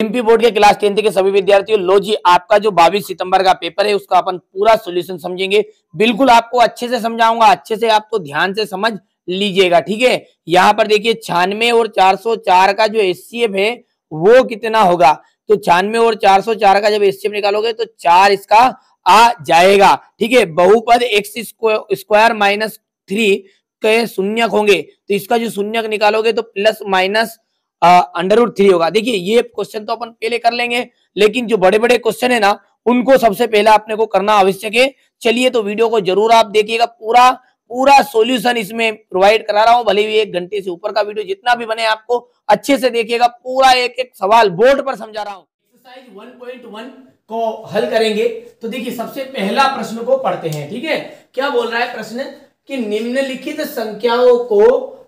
MP board के class 10th के सभी विद्यार्थियों, लो जी आपका जो 22 सितंबर का पेपर है उसका अपन पूरा सॉल्यूशन समझेंगे। बिल्कुल आपको अच्छे से समझाऊंगा, अच्छे से आपको ध्यान से समझ लीजिएगा, ठीक है। यहाँ पर देखिए 96 और 404 का जो एचसीएफ है वो कितना होगा, तो 96 और 404 का जब एचसीएफ निकालोगे तो 4 इसका आ जाएगा, ठीक है। बहुपद एक्स स्क्वायर माइनस 3 के शून्यक होंगे, तो इसका जो शून्यक निकालोगे तो प्लस माइनस √3 होगा। देखिए ये क्वेश्चन तो अपन पहले कर लेंगे, लेकिन जो बड़े बड़े क्वेश्चन है ना उनको सबसे पहले अपने को करना आवश्यक है। चलिए तो वीडियो को जरूर आप देखिएगा, पूरा पूरा सॉल्यूशन इसमें प्रोवाइड करा रहा हूं, भले भी 1 घंटे से ऊपर का वीडियो जितना भी बने आपको अच्छे से देखिएगा, पूरा एक एक सवाल बोर्ड पर समझा रहा हूं। एक्सरसाइज 1.1 को हल करेंगे, तो देखिए सबसे पहला प्रश्न को पढ़ते हैं, ठीक है। क्या बोल रहा है प्रश्न कि निम्नलिखित संख्याओं को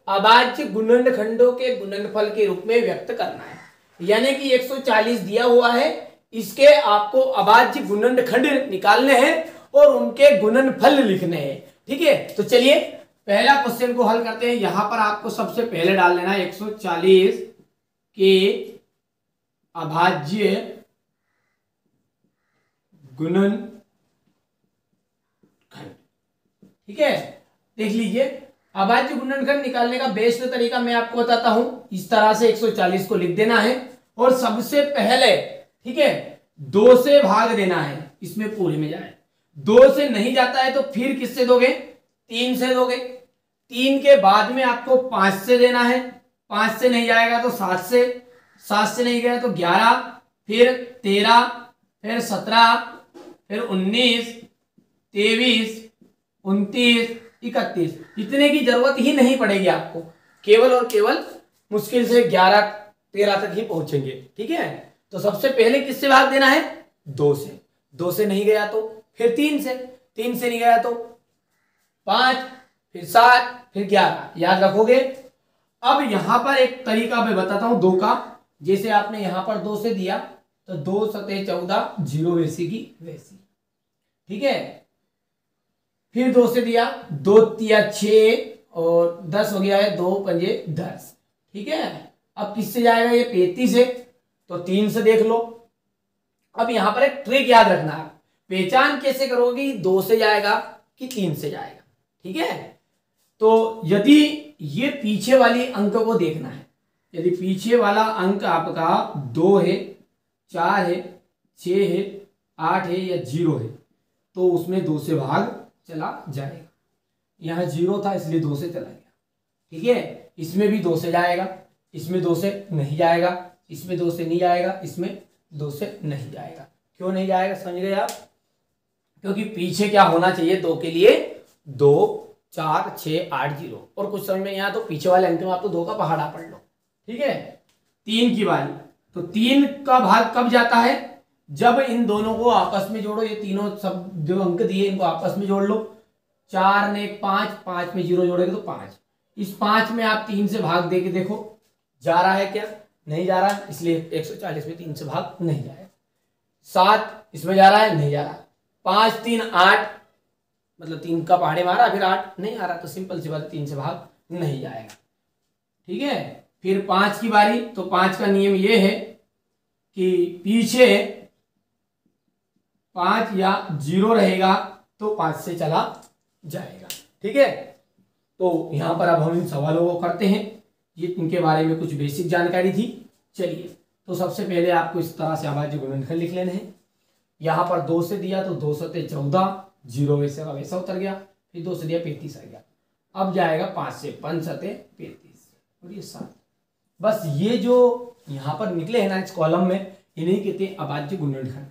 अभाज्य गुणनखंडों के गुणनफल के रूप में व्यक्त करना है। यानी कि 140 दिया हुआ है, इसके आपको अभाज्य गुणनखंड निकालने हैं और उनके गुणनफल लिखने हैं, ठीक है। तो चलिए पहला क्वेश्चन को हल करते हैं। यहां पर आपको सबसे पहले डाल देना 140 के अभाज्य गुणनखंड, ठीक है। देख लीजिए अभाज्य गुणनखंड निकालने का बेस्ट तरीका मैं आपको बताता हूं। इस तरह से 140 को लिख देना है और सबसे पहले, ठीक है, 2 से भाग देना है, इसमें पूरे में जाए। 2 से नहीं जाता है तो फिर किससे दोगे, 3 से दोगे। 3 के बाद में आपको 5 से देना है, 5 से नहीं जाएगा तो 7 से, 7 से नहीं गया तो 11, फिर 13, फिर 17, फिर 19, 23, 29, 31। इतने की जरूरत ही नहीं पड़ेगी आपको, केवल और केवल मुश्किल से 11 13 तक ही पहुंचेंगे, ठीक है। तो सबसे पहले किससे भाग देना है, 2 से। 2 से नहीं गया तो फिर 3 से, 3 से नहीं गया तो 5, फिर 7, फिर 11, याद रखोगे। अब यहां पर एक तरीका मैं बताता हूं 2 का। जैसे आपने यहां पर 2 से दिया तो 2 सते 14, 0 वैसी की वैसी, ठीक है। फिर 2 से दिया, 2 तिया 6 और 10 हो गया है, 2 पंजे 10, ठीक है। अब किससे जाएगा, ये 35 है तो 3 से देख लो। अब यहां पर एक ट्रिक याद रखना है, पहचान कैसे करोगे 2 से जाएगा कि 3 से जाएगा, ठीक है। तो यदि ये पीछे वाली अंक को देखना है, यदि पीछे वाला अंक आपका 2 है, 4 है, 6 है, 8 है या 0 है तो उसमें 2 से भाग चला जाएगा। यहां 0 था इसलिए 2 से चला गया, ठीक है। इसमें भी 2 से जाएगा, इसमें 2 से नहीं जाएगा, इसमें 2 से नहीं जाएगा, इसमें 2 से नहीं जाएगा। क्यों नहीं जाएगा समझ गए आप, क्योंकि पीछे क्या होना चाहिए 2 के लिए, 2 4 6 8 0। और कुछ समझ में यहाँ तो पीछे वाले अंक में आप तो 2 का पहाड़ा पढ़ लो, ठीक है। 3 की बारी, तो 3 का भाग कब जाता है, जब इन दोनों को आपस में जोड़ो। ये तीनों सब जो अंक दिए इनको आपस में जोड़ लो। 4 ने 5, 5 में 0 जोड़ेगा तो 5। इस 5 में आप 3 से भाग दे के देखो जा रहा है क्या, नहीं जा रहा है, इसलिए 140 में 3 से भाग नहीं जाएगा। 7 इसमें जा रहा है, नहीं जा रहा। 5 3 8, मतलब 3 का पहाड़े मारा, फिर 8 नहीं आ रहा, तो सिंपल सी बात है 3 से भाग नहीं जाएगा, ठीक है। फिर 5 की बारी, तो 5 का नियम यह है कि पीछे 5 या 0 रहेगा तो 5 से चला जाएगा, ठीक है। तो यहां पर अब हम इन सवालों को करते हैं, ये इनके बारे में कुछ बेसिक जानकारी थी। चलिए तो सबसे पहले आपको इस तरह से अभाज्य गुणनखंड लिख लेने हैं। यहां पर 2 से दिया तो 2 सते 14, 0 वैसे का वैसा उतर गया। फिर 2 से दिया 35 आ गया। अब जाएगा 5 से, 5 सते 35 और ये 7। बस ये जो यहां पर निकले हैं ना इस कॉलम में, इन्हीं कहते हैं अभाज्य गुणनखंड।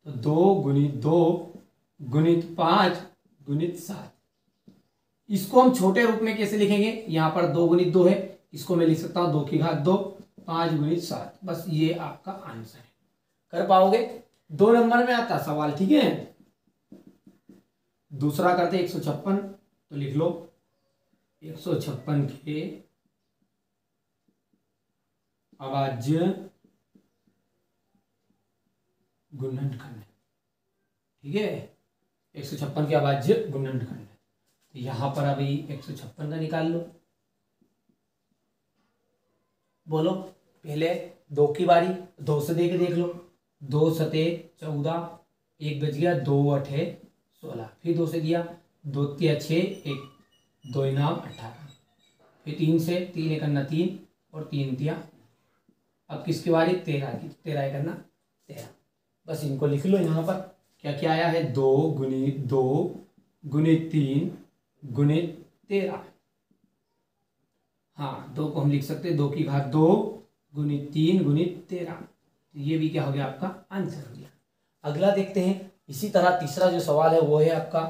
तो 2 गुणित 2 गुणित 5 गुणित 7। इसको हम छोटे रूप में कैसे लिखेंगे, यहां पर 2 गुणित 2 है, इसको मैं लिख सकता हूं 2 की घात 2, 5 गुणित 7। बस ये आपका आंसर है। कर पाओगे, 2 नंबर में आता सवाल, ठीक है। दूसरा करते 156, तो लिख लो 156 के अभाज्य गुणनखंड, ठीक है। 156 के अभाज्य गुणनखंड, तो यहां पर अभी 156 का निकाल लो। बोलो पहले 2 की बारी, 2 से दे के देख लो, 2 सते 14, 1 बच गया, 2 अठे 16, फिर 2 से दिया, 2 तिया 6, 1 2 इनाम 18, फिर 3 से, 3 एक अन्ना 3 और 3 तिया, अब किसकी बारी, 13 की, 13 एक अन्ना 13। बस इनको लिख लो यहाँ पर क्या क्या आया है, 2 गुणित 3 गुणित 13। हाँ 2 को हम लिख सकते हैं 2 की घात 2 गुणित 3 गुणित 13। तो ये भी क्या हो गया आपका आंसर हो गया। अगला देखते हैं, इसी तरह तीसरा जो सवाल है वो है आपका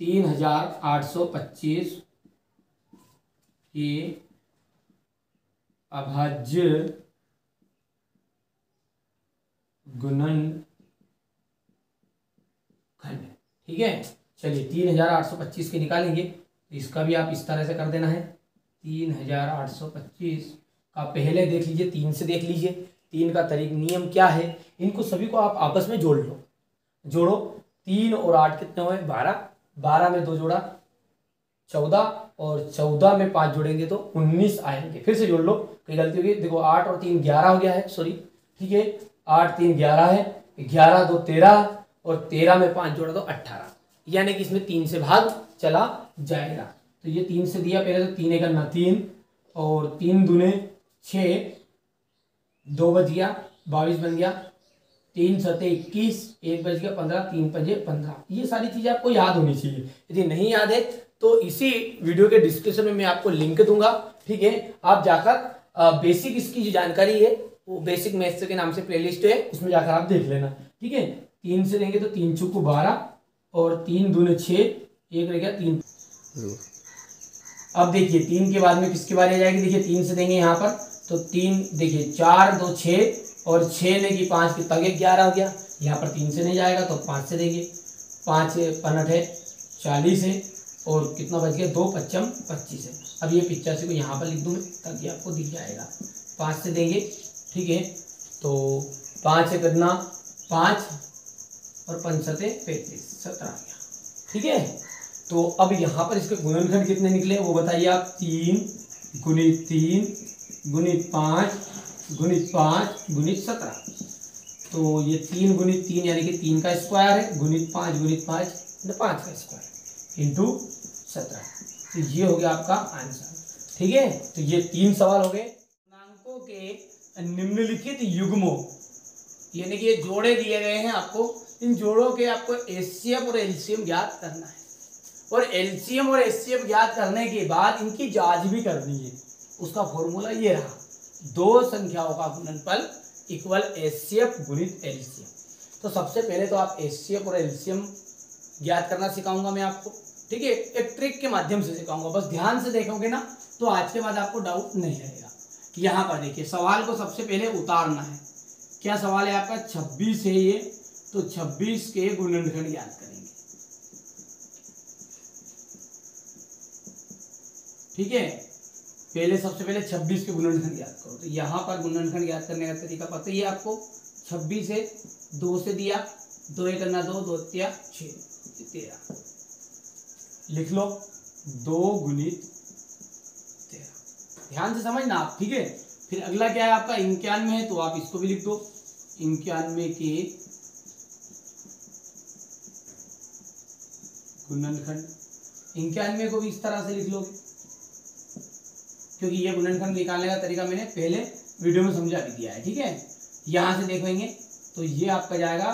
3825 के अभाज्य गुणनखंड। ठीक है, चलिए 3825 के निकालेंगे, तो इसका भी आप इस तरह से कर देना है। 3825 का पहले देख लीजिए, 3 से देख लीजिए, 3 का नियम क्या है, इनको सभी को आप आपस में जोड़ लो, जोड़ो। 3 और 8 कितने हुए, 12, 12 में 2 जोड़ा 14, और 14 में 5 जोड़ेंगे तो 19 आएंगे। फिर से जोड़ लो, कई गलती होगी, देखो 8 और 3 11 हो गया है, सॉरी, ठीक है, 8 3 11 है, 11 2 13, और 13 में 5 जोड़ा तो 18, यानी कि इसमें 3 से भाग चला जाएगा। तो ये 3 से दिया पहले, तो 3 एक अन्ना 3, और 3 दूने 6, 2 बच गया, 22 बन गया, 3 सते 21, 1 बच गया 15, 3 पंजे 15। ये सारी चीजें आपको याद होनी चाहिए। यदि नहीं याद है तो इसी वीडियो के डिस्क्रिप्शन में मैं आपको लिंक दूंगा, ठीक है, आप जाकर बेसिक इसकी जो जानकारी है वो बेसिक मैथ्स के नाम से प्लेलिस्ट है, उसमें जाकर आप देख लेना, ठीक है। 3 से देंगे तो 3 चौको 12, और 3 दूने 6, 1 रह गया 3। अब देखिए 3 के बाद में किसकी बारी आ जाएगी, देखिए 3 से देंगे यहाँ पर, तो 3 देखिए 4 2 6, और 6 ने की 5 कितना गया 11 हो गया। यहाँ पर 3 से नहीं जाएगा तो 5 से देंगे, 5 5 है 40 है, और कितना बच गया 2 पच्चम 25 है। अब ये 85 को यहाँ पर लिख दूँ ताकि आपको दिख जाएगा। 5 से देंगे, ठीक है, तो 5 से कितना 5 और 5 सते 35, 17 आ गया, ठीक है। तो अब यहाँ पर इसके गुणनखंड कितने निकले वो बताइए आप, 3 गुणित 3 गुणित 5 गुणित 5 गुणित 17। तो ये 3 गुणित 3 यानी कि 3 का स्क्वायर है, गुणित 5 5 का स्क्वायर इंटू 17। तो ये हो गया आपका आंसर, ठीक है। तो ये 3 सवाल हो गए। पूर्णांकों के निम्नलिखित युग्मों, यानी कि ये जोड़े दिए गए हैं आपको, इन जोड़ों के आपको एचसीएफ और एलसीएम ज्ञात करना है, और एलसीएम और एचसीएफ ज्ञात करने के बाद इनकी जांच भी करनी है। उसका फॉर्मूला ये रहा, 2 संख्याओं का गुणनफल इक्वल एचसीएफ गुणित एलसीएम। तो सबसे पहले तो आप एचसीएफ और एलसीएम ज्ञात करना सिखाऊंगा मैं आपको, ठीक है, एक ट्रिक के माध्यम से सिखाऊंगा। बस ध्यान से देखोगे ना तो आज के बाद आपको डाउट नहीं रहेगा। यहाँ पर देखिए सवाल को सबसे पहले उतारना है। क्या सवाल है आपका, 26 है ये, तो 26 के गुणनखंड ज्ञात करेंगे, ठीक है। पहले सबसे पहले 26 के गुणनखंड ज्ञात करो। तो यहाँ पर गुणनखंड ज्ञात करने का तरीका पता ही है आपको। 26 है, 2 से दिया, 2 एक अन्ना 2, 2 तिया 6, 13 लिख लो, 2 गुणित 13। ध्यान से समझना आप, ठीक है। फिर अगला क्या है आपका, 91 है, तो आप इसको भी लिख दो, 91 के गुणनखंड। 91 को भी इस तरह से लिख लोगे, क्योंकि ये गुणनखंड निकालने का तरीका मैंने पहले वीडियो में समझा भी दिया है, ठीक है। यहां से देखेंगे तो ये आपका जाएगा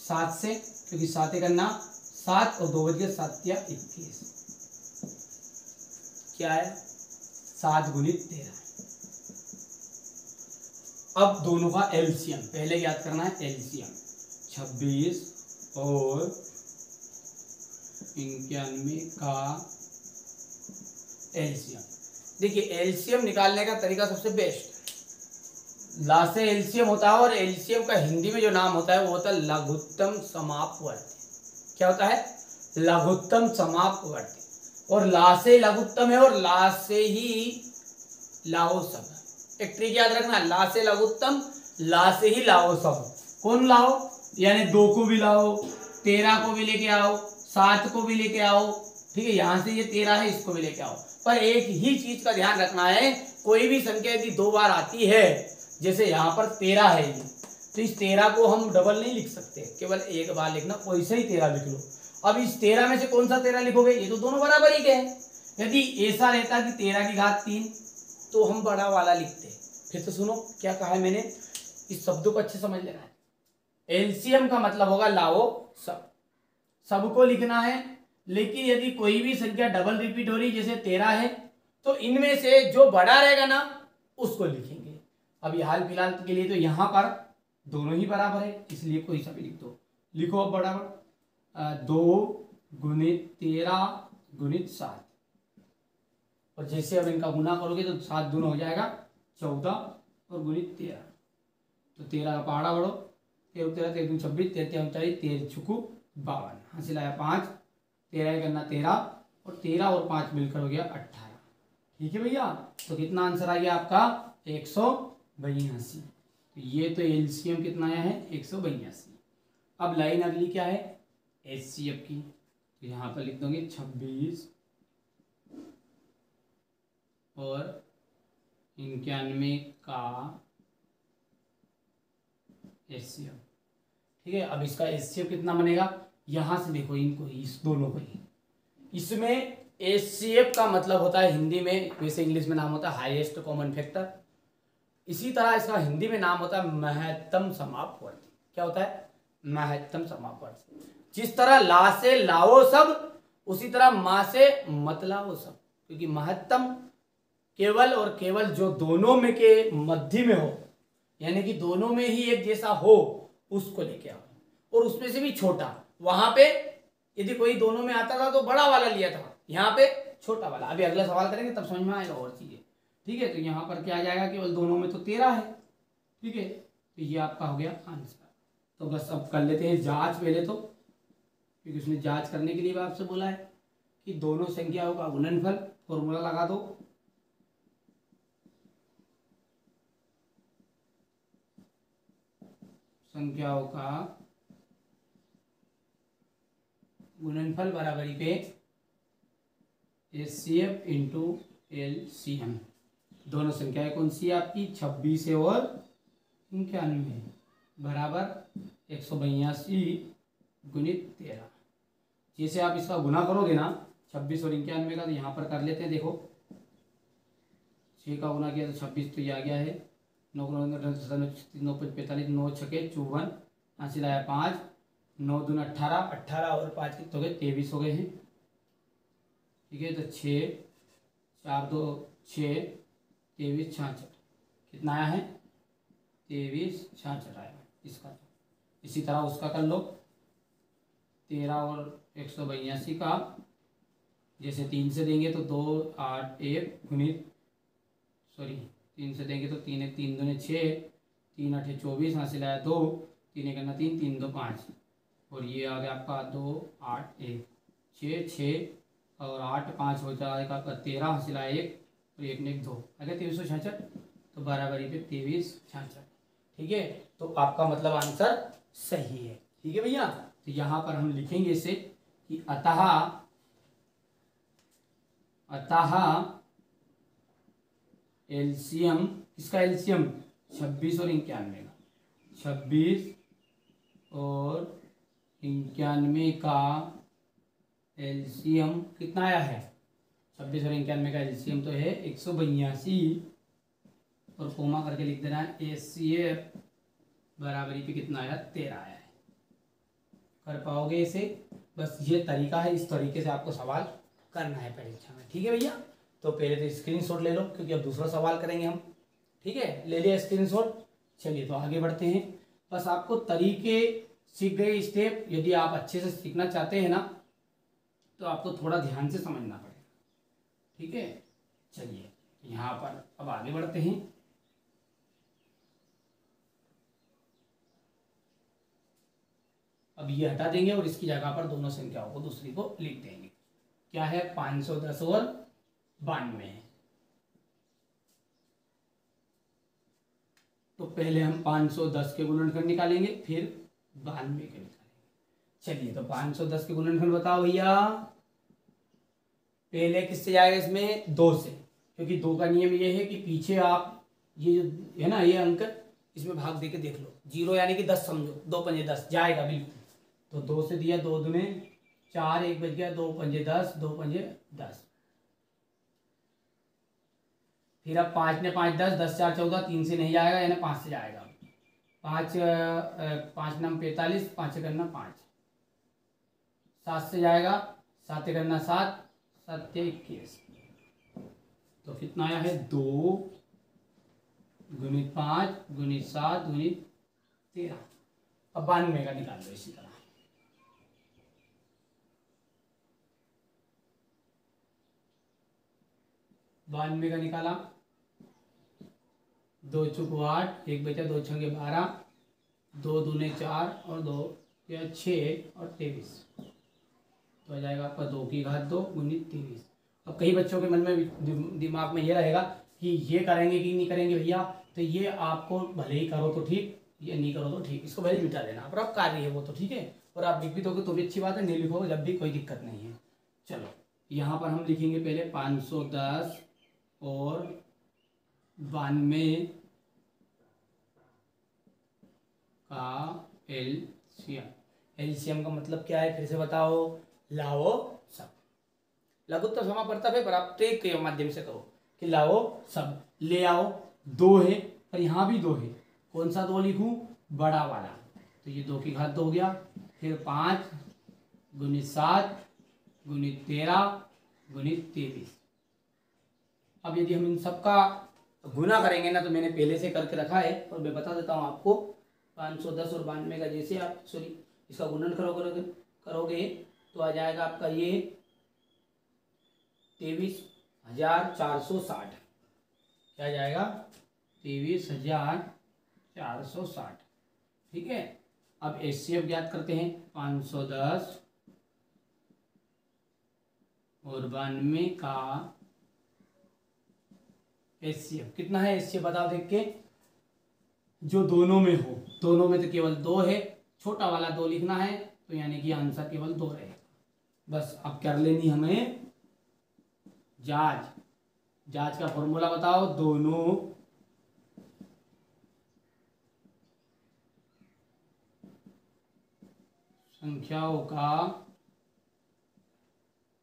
7 से, क्योंकि 7 एक अन्ना 7, और 2 बज गए 7 या 21, क्या है 7 गुणित 13। अब दोनों का एलसीएम पहले याद करना है, एलसीएम 26 और 91 का एलसीएम। देखिए एलसीएम निकालने का तरीका सबसे बेस्ट, ला से एलसीएम होता है, और एलसीएम का हिंदी में जो नाम होता है वो होता है लघुत्तम समापवर्ती। क्या होता है, लघुत्तम समापवर्ती। और ला से लघुत्तम है, और ला से ही लाओ शब्द। एक ट्रिक याद रखना, ला से लघुत्तम, ला से ही लाओ शब्द। कौन लाओ, यानी 2 को भी लाओ, 13 को भी लेके आओ, 7 को भी लेके आओ, ठीक है। यहां से ये 13 है, इसको भी लेके आओ। पर एक ही चीज का ध्यान रखना है, कोई भी संख्या यदि 2 बार आती है, जैसे यहाँ पर 13 है ये, तो इस 13 को हम डबल नहीं लिख सकते, केवल एक बार लिखना, वैसे ही 13 लिख लो। अब इस 13 में से कौन सा 13 लिखोगे, ये तो दोनों बराबर ही के हैं। यदि ऐसा रहता कि 13 की घात 3, तो हम बड़ा वाला लिखते। फिर तो सुनो क्या कहा है मैंने, इस शब्दों को अच्छे समझ लेना है। एलसीएम का मतलब होगा लाओ सब, सबको लिखना है। लेकिन यदि कोई भी संख्या डबल रिपीट हो रही, जैसे 13 है, तो इनमें से जो बड़ा रहेगा ना उसको लिखेंगे। अभी हाल फिलहाल के लिए तो यहाँ पर दोनों ही बराबर है, इसलिए कोई सा भी लिख दो। लिखो अब बराबर 2 गुणित 13 गुणित 7, और जैसे अब इनका गुना करोगे तो 7 दूना हो जाएगा 14 और गुणित 13, तो 13 का पहाड़ा बढ़ो, 13 13 13 26 13 39 13 छुकू 52, हासिल आया 5, 13 करना 13 और 13 और 5 मिलकर हो गया 18। ठीक है भैया, तो कितना आंसर आ गया आपका 182। तो ये तो एलसीएम कितना आया है 182। अब लाइन अगली क्या है एचसीएफ की, तो यहाँ पर लिख दोगे 26 और 91 का एचसीएफ। ठीक है, अब इसका एचसीएफ कितना बनेगा, यहां से देखो इनको, इस दोनों को ही, इसमें एचसीएफ का मतलब होता है हिंदी में, वैसे इंग्लिश में नाम होता है हाईएस्ट कॉमन फैक्टर, इसी तरह इसका हिंदी में नाम होता है महत्तम समापवर्ती। क्या होता है, महत्तम समापवर्ती। जिस तरह ला से लाओ सब, उसी तरह मां से मत लाओ सब, क्योंकि महत्तम केवल और केवल जो दोनों में के मध्य में हो, यानी कि दोनों में ही एक जैसा हो, उसको लेके आओ, और उसमें से भी छोटा। वहां पे यदि कोई दोनों में आता था तो बड़ा वाला लिया था, यहाँ पे छोटा वाला। अभी अगला सवाल करेंगे तब समझ में आएगा और चीजें। ठीक है, तो यहाँ पर क्या आ जाएगा, केवल दोनों में तो 13 है। ठीक है, तो ये आपका हो गया आंसर। तो बस अब कर लेते हैं जांच पहले तो, क्योंकि उसने जांच करने के लिए आपसे बोला है कि दोनों संख्याओं का गुणनफल, फॉर्मूला लगा दो। संख्याओं का गुणनफल बराबरी पे एचसीएफ इंटू एलसीएम। दोनों संख्याएं कौन सी है आपकी, 26 है और 91 बराबर 182 गुणित 13। जैसे आप इसका गुना करोगे ना 26 और 91 का, तो यहाँ पर कर लेते हैं। देखो 6 का गुना किया तो 26, तो ये आ गया है 9 9 45 9 छके 54, हासिल आया 5, 9 दूना 18, 18 और 5 कितने हो गए 23 हो गए हैं। ठीक है, तो 6 4 2 6 23 66 कितना आया है 23 66 आया इसका। इसी तरह उसका कर लो 13 और 182 का, जैसे 3 से देंगे तो 2 8 1 गुणित, सॉरी 3 से देंगे तो 3 1 3 2 6 3 8 24, हासिल आया 2, 3 1 करना 3 3 2 5, और ये आ गया आपका 2 8 1 6 6 और 8 5 हो जाएगा आपका 13, हासिल आया 1 और 1 ने 2 आ गया 2366, तो बराबरी पे 2366। ठीक है, तो आपका मतलब आंसर सही है। ठीक है भैया, तो यहाँ पर हम लिखेंगे इसे कि अतः एलसीएम, किसका एलसीएम 26 और 91 का, 26 और 91 का एलसीएम कितना आया है, 26 और 91 का एलसीएम तो है 182, और कोमा करके लिख देना है एचसीएफ बराबरी पे कितना आया 13 आया है। कर पाओगे इसे, बस ये तरीका है, इस तरीके से आपको सवाल करना है परीक्षा में। ठीक है भैया, तो पहले तो स्क्रीनशॉट ले लो, क्योंकि अब दूसरा सवाल करेंगे हम। ठीक है, ले लिया स्क्रीनशॉट। चलिए तो आगे बढ़ते हैं। बस आपको तरीके सीख गए, स्टेप। यदि आप अच्छे से सीखना चाहते हैं ना, तो आपको थोड़ा ध्यान से समझना पड़ेगा। ठीक है, चलिए यहाँ पर अब आगे बढ़ते हैं। अब ये हटा देंगे और इसकी जगह पर दोनों संख्याओं को दूसरी को लिख देंगे। क्या है 510 और 92 है। तो पहले हम 510 के गुणनखंड निकालेंगे, फिर 92 के निकालेंगे। चलिए तो 510 के गुणनखंड बताओ भैया। पहले किससे जाएगा, इसमें 2 से, क्योंकि 2 का नियम ये है कि पीछे आप ये जो है ना ये अंक इसमें भाग दे के देख लो, 0 यानी कि 10 समझो, 2 पंजे 10 जाएगा बिल्कुल। तो 2 से दिया, 2 दूने 4, 1 बच गया, 2 पंजे 10, 2 पंजे 10। फिर अब 5 ने 5 10, 10 4 14, 3 से नहीं जाएगा यानी 5 से जाएगा। 5 5 नम 45, 5 करना 5, 7 से जाएगा, 7 करना 7, 7 21। तो कितना आया है 2 गुणित 5 गुणित 7 गुणित 13। अब 92 का निकाल लो इसी तरह। 92 का निकाला, 2 चुक 8, 1 बचा, 2 छंगे 12, 2 दूने 4 और 2 या 6 और 23। तो आ जाएगा आपका 2 की घात 2 गुणित 23। अब कई बच्चों के मन में दिमाग में ये रहेगा कि ये करेंगे कि नहीं करेंगे भैया, तो ये आपको भले ही करो तो ठीक, ये नहीं करो तो ठीक, इसको भले ही मिटा देना, पर अब कार्य है वो तो ठीक है, और आप लिख भी दोगे तो भी अच्छी बात है, नहीं लिखोगे जब भी कोई दिक्कत नहीं है। चलो यहाँ पर हम लिखेंगे पहले 510 और 92 का एलसीएम का मतलब क्या है, फिर से बताओ, लाओ सब। लघुत्तर समापवर्तक है पर आप ट्रिक के माध्यम से करो कि लाओ सब, ले आओ। 2 है पर यहाँ भी 2 है, कौन सा 2 लिखूं, बड़ा वाला, तो ये 2 की घात 2 हो गया। फिर 5 गुणित 7 गुणित 13 गुणित 23। अब यदि हम इन सब का गुना करेंगे ना, तो मैंने पहले से करके रखा है और मैं बता देता हूँ आपको। 510 और 92 का जैसे आप इसका गुणन करोगे तो आ जाएगा आपका ये 23,460। क्या जाएगा, 23,460। ठीक है। अब एचसीएफ ज्ञात करते हैं। 510 और 92 का एचसीएफ कितना है, एचसीएफ बताओ देख के, जो दोनों में हो। दोनों में तो केवल 2 है, छोटा वाला 2 लिखना है, तो यानी कि आंसर केवल 2 रहेगा। बस अब कर लेनी हमें जांच। जांच का फॉर्मूला बताओ, दोनों संख्याओं का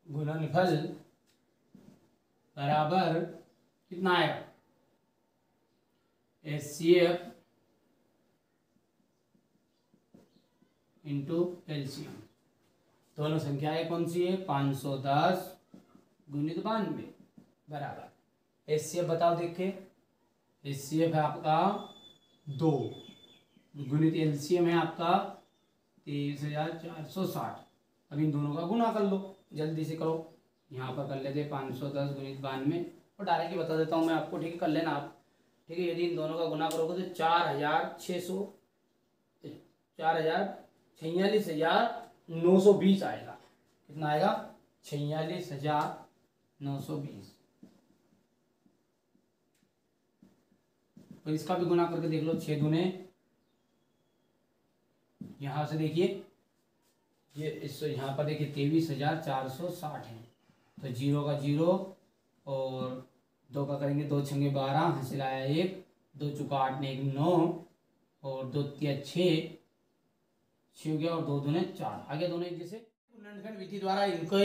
गुणनफल बराबर कितना आएगा, एचसीएफ इंटू एलसीएम। दोनों संख्याएं कौन सी है, 510 गुणित 92 बराबर एचसीएफ बताओ देख के। एचसीएफ है आपका 2 गुणित एलसीएम है आपका 23,460। अब इन दोनों का गुना कर लो, जल्दी से करो। यहाँ पर कर लेते 510 गुणित 92 और डायरेक्ट बता देता हूँ मैं आपको, ठीक है, कर लेना आप। ठीक है, यदि इन दोनों का गुना करोगे तो 46,920 आएगा। कितना आएगा, 46,920। और इसका भी गुना करके देख लो, 6 दूने, यहां से देखिए ये इस यहाँ पर देखिए 23,460 है, तो 0 का 0 और 2 का करेंगे 2 छंगे 12, हासिल आया 1, 2 चुका 8 ने 1 9 और 2 तिया 6 हो गया और 2 दूने 4 आगे दोनों एक जैसे। गुणनखंड विधि द्वारा इनको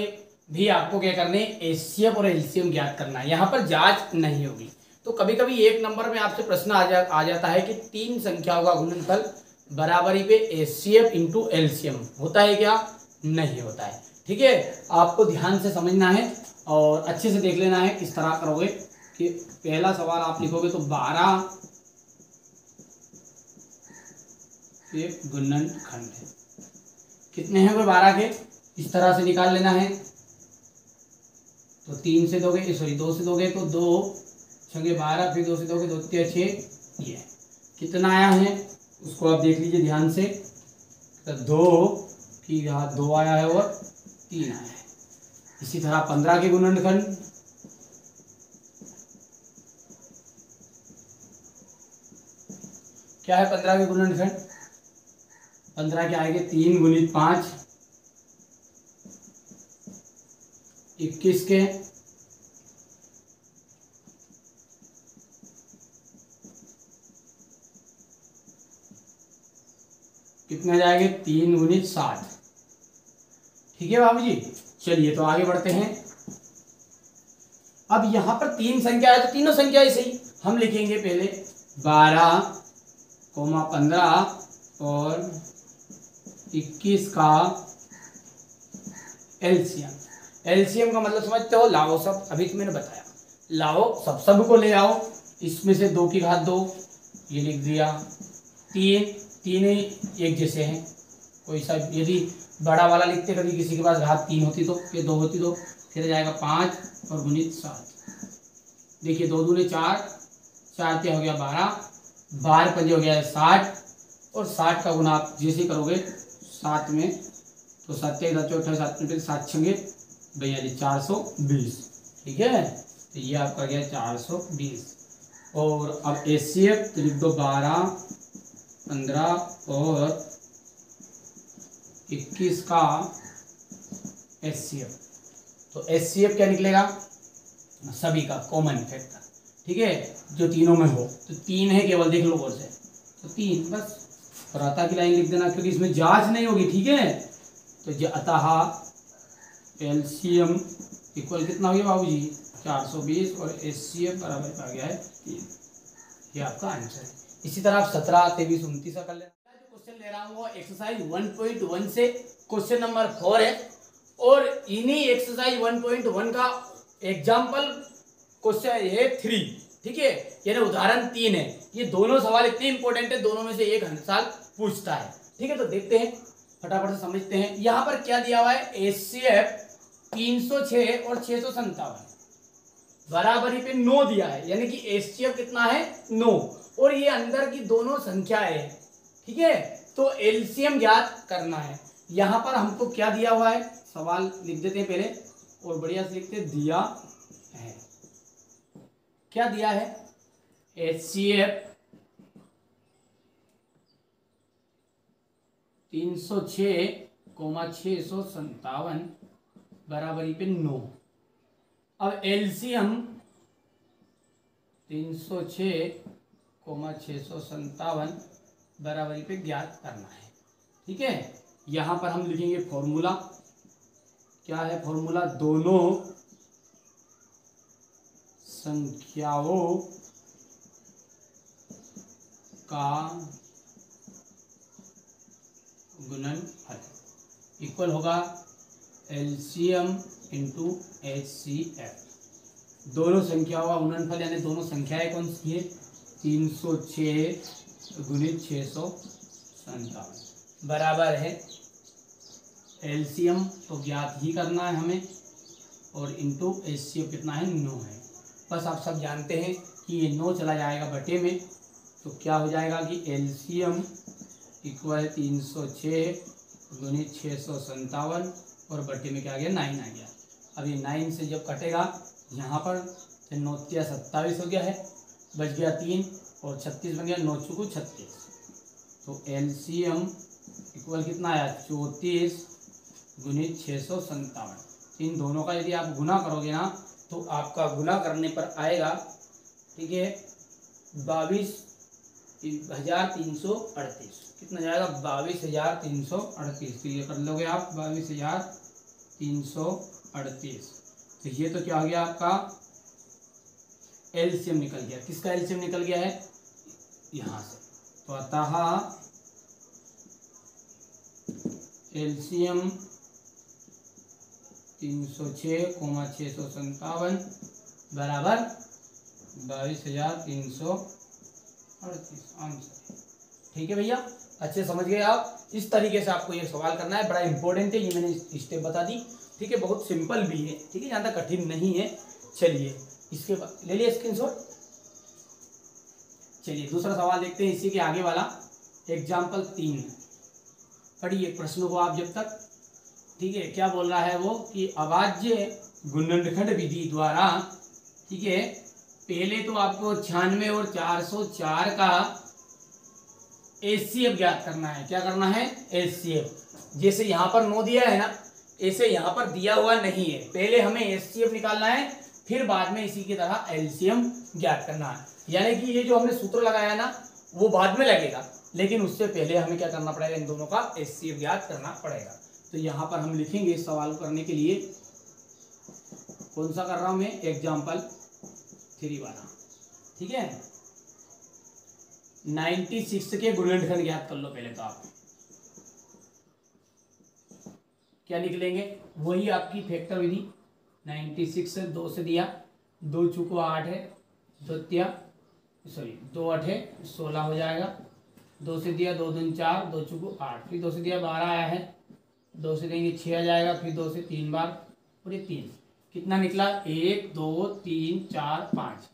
भी आपको क्या करने, एचसीएफ और एलसीएम ज्ञात करना है। यहाँ पर जांच नहीं होगी। तो कभी कभी 1 नंबर में आपसे प्रश्न आ जाता है कि 3 संख्याओं का गुणनफल बराबरी पे एचसीएफ इंटू एलसीएम होता है क्या, नहीं होता है। ठीक है, आपको ध्यान से समझना है और अच्छे से देख लेना है। किस तरह करोगे कि पहला सवाल आप लिखोगे तो 12 एक गुणनखंड है, कितने हैं वो 12 के, इस तरह से निकाल लेना है। तो 3 से दोगे, सॉरी 2 से दोगे तो 2 छंगे 12, फिर 2 से दोगे 2 तिया 6, ये कितना आया है उसको आप देख लीजिए ध्यान से। तो 2 की घात 2 आया है और 3 आया है। इसी तरह 15 के गुणनखंड, क्या है 15 के गुणनखंड, 15 के आएंगे 3 गुणित 5 21 के कितने जाएंगे 3 गुणित 60। ठीक है बाबू जी, चलिए तो आगे बढ़ते हैं। अब यहां पर 3 संख्या है तो तीनों संख्या ऐसे ही हम लिखेंगे। पहले 12,15 और 21 का एलसीएम। एलसीएम का मतलब समझते हो, लाओ सब, अभी तो मैंने बताया, लाओ सब को ले आओ, इसमें से 2 की घात 2 ये लिख दिया, 3 तीन ही एक जैसे हैं, कोई सा यदि बड़ा वाला लिखते कभी किसी के पास घात 3 होती तो, फिर 2 होती तो फिर जाएगा 5 और गुणित 7। देखिए 2 दूने 4, 4 क्या हो गया 12, 12 पंजे हो गया 60 और 60 का गुना आप जैसे करोगे 7 में तो 7 के 7 में 7 छंगे 42, 420। ठीक है, तो ये आपका गया 420। और अब एचसीएफ तो लिख दो 12, 15 और 21 का एचसीएफ। तो एचसीएफ क्या निकलेगा, सभी का कॉमन फैक्टर। ठीक है, जो तीनों में हो, तो 3 है केवल, देख लो और से, तो 3 बस, और अतः की लाइन लिख देना क्योंकि इसमें जांच नहीं होगी। ठीक है, तो अतः एलसीएम इक्वल कितना हो गया बाबूजी 420 और एचसीएफ बराबर आ गया है 3। ये आपका आंसर है। इसी तरह आप 17, 23, 29 कर लेना। जो क्वेश्चन ले रहा हूँ वो एक्सरसाइज 1.1 से क्वेश्चन नंबर 4 है, और इन्हीं एक्सरसाइज 1.1 का एग्जाम्पल क्वेश्चन है 3। ठीक है, यानी उदाहरण 3 है। ये दोनों सवाल इतने इंपॉर्टेंट है, दोनों में से एक हर साल पूछता है। ठीक है, तो देखते हैं, फटाफट से समझते हैं। यहाँ पर क्या दिया हुआ है, एचसीएफ 306 और 657 बराबरी पे 9 दिया है, यानी कि एचसीएफ कितना है 9, और ये अंदर की दोनों संख्याएं हैं। ठीक है, तो एलसीएम ज्ञात करना है। यहाँ पर हमको क्या दिया हुआ है, सवाल लिख देते हैं पहले और बढ़िया से लिखते, दिया है, क्या दिया है, एचसीएफ 306,657 बराबरी पे 9। अब एलसीएम 306,657 बराबरी पे ज्ञात करना है। ठीक है, यहां पर हम लिखेंगे फॉर्मूला। क्या है फॉर्मूला, दोनों संख्याओं का गुणनफल इक्वल होगा एलसीएम इंटू एचसीएफ। दोनों संख्याओं का गुणनफल यानी दोनों संख्याएं कौन सी है, 306 गुणित 657 बराबर है एलसीएम तो ज्ञात ही करना है हमें, और इंटू एचसीएफ कितना है 9 है। बस आप सब जानते हैं कि ये 9 चला जाएगा बटे में, तो क्या हो जाएगा कि एलसीएम इक्वल है 306 गुणित 657 और बटे में क्या आ गया 9 आ गया। अब ये 9 से जब कटेगा यहाँ पर 9 27 हो गया है, बच गया 3 और 36 बन गया, 9 चौको 36। तो एलसीएम इक्वल कितना आया 34 गुणित 657। इन दोनों का यदि आप गुना करोगे ना तो आपका गुना करने पर आएगा, ठीक है, 22,338। कितना जाएगा 22,338। तो ये कर लोगे आप 22,338। तो ये तो क्या हो गया आपका एलसीएम निकल गया। किसका एलसीएम निकल गया है यहां से, तो अतः एलसीएम 306,657 बराबर 22,338 आंसर। ठीक है भैया, अच्छे समझ गए आप। इस तरीके से आपको ये सवाल करना है, बड़ा इंपॉर्टेंट है, ये मैंने स्टेप बता दी। ठीक है, बहुत सिंपल भी है, ठीक है, ज़्यादा कठिन नहीं है। चलिए इसके बाद ले लिया स्क्रीनशॉट। चलिए दूसरा सवाल देखते हैं, इसी के आगे वाला एग्जाम्पल 3। पढ़िए प्रश्नों को आप जब तक। ठीक है, क्या बोल रहा है वो कि अभाज्य गुणनखंड विधि द्वारा, ठीक है, पहले तो आपको 96 और 404 का एचसीएफ ज्ञात करना है। क्या करना है, एचसीएफ। जैसे यहाँ पर 9 दिया है ना, ऐसे यहाँ पर दिया हुआ नहीं है, पहले हमें एचसीएफ निकालना है, फिर बाद में इसी की तरह एलसीएम ज्ञात करना है। यानी कि ये जो हमने सूत्र लगाया ना वो बाद में लगेगा, लेकिन उससे पहले हमें क्या करना पड़ेगा, इन दोनों का HCF ज्ञात करना पड़ेगा। तो यहाँ पर हम लिखेंगे इस सवाल को करने के लिए, कौन सा कर रहा हूं मैं, एग्जाम्पल 3 वाला, ठीक है। 96 के गुणनखंड ज्ञात कर लो पहले तो आप क्या निकलेंगे, वही आपकी फैक्टर विधि। 96 2 से दिया, 2 चूको 8 है, 2 8 है 16 हो जाएगा। 2 से दिया 2 दूनी 4, 2 चूको 8, फिर 2 से दिया 12 आया है, 2 से देंगे 6 आ जाएगा, फिर 2 से 3 बार और ये 3, कितना निकला 1 2 3 4 5,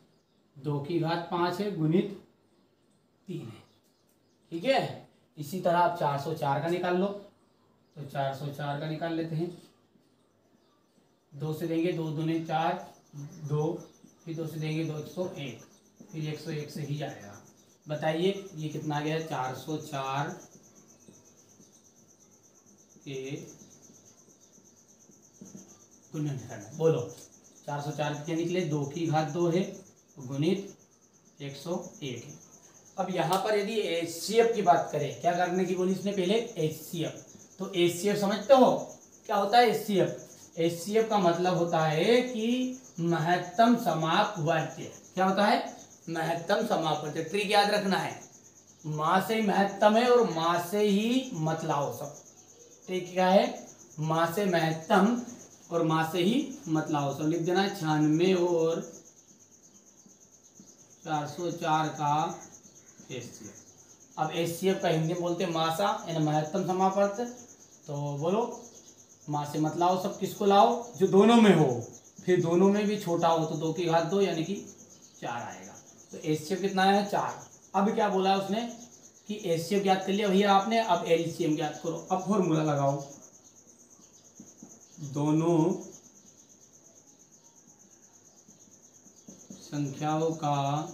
2 की घात 5 है गुणित 3 है, ठीक है। इसी तरह आप 404 का निकाल लो, तो 404 का निकाल लेते हैं। 2 से देंगे 2 दूने 4, 2, फिर 2 से देंगे 2 101, फिर 101 से ही जाएगा। बताइए ये कितना आ गया, 404 के गुणनखंड, बोलो 404 कितने निकले, 2 की घात 2 है गुणित 101 है। अब यहाँ पर यदि HCF की बात करें, क्या करने की बोली इसने पहले, HCF। तो HCF समझते हो क्या होता है HCF? HCF का मतलब होता है कि महत्तम समापवर्त्य। क्या होता है, महत्तम समापवर्त्य। ट्रिक याद रखना है, माँ से ही महत्तम है और माँ से ही मतलाओ सब। ट्रिक क्या है, माँ से महत्तम और माँ से ही मतलाओ सब। लिख देना 96 और 404 का HCF। अब HCF का हिंदी में बोलते हैं मासा यानी महत्तम समापवर्त्य। तो बोलो माँ से मत लाओ सब, किसको लाओ, जो दोनों में हो, फिर दोनों में भी छोटा हो तो 2 की घात 2 यानी कि 4 आएगा। तो HCF कितना है, 4। अब क्या बोला उसने कि HCF ज्ञात कर लिया भैया आपने, अब LCM ज्ञात करो। अब फॉर्मूला लगाओ, दोनों संख्याओं का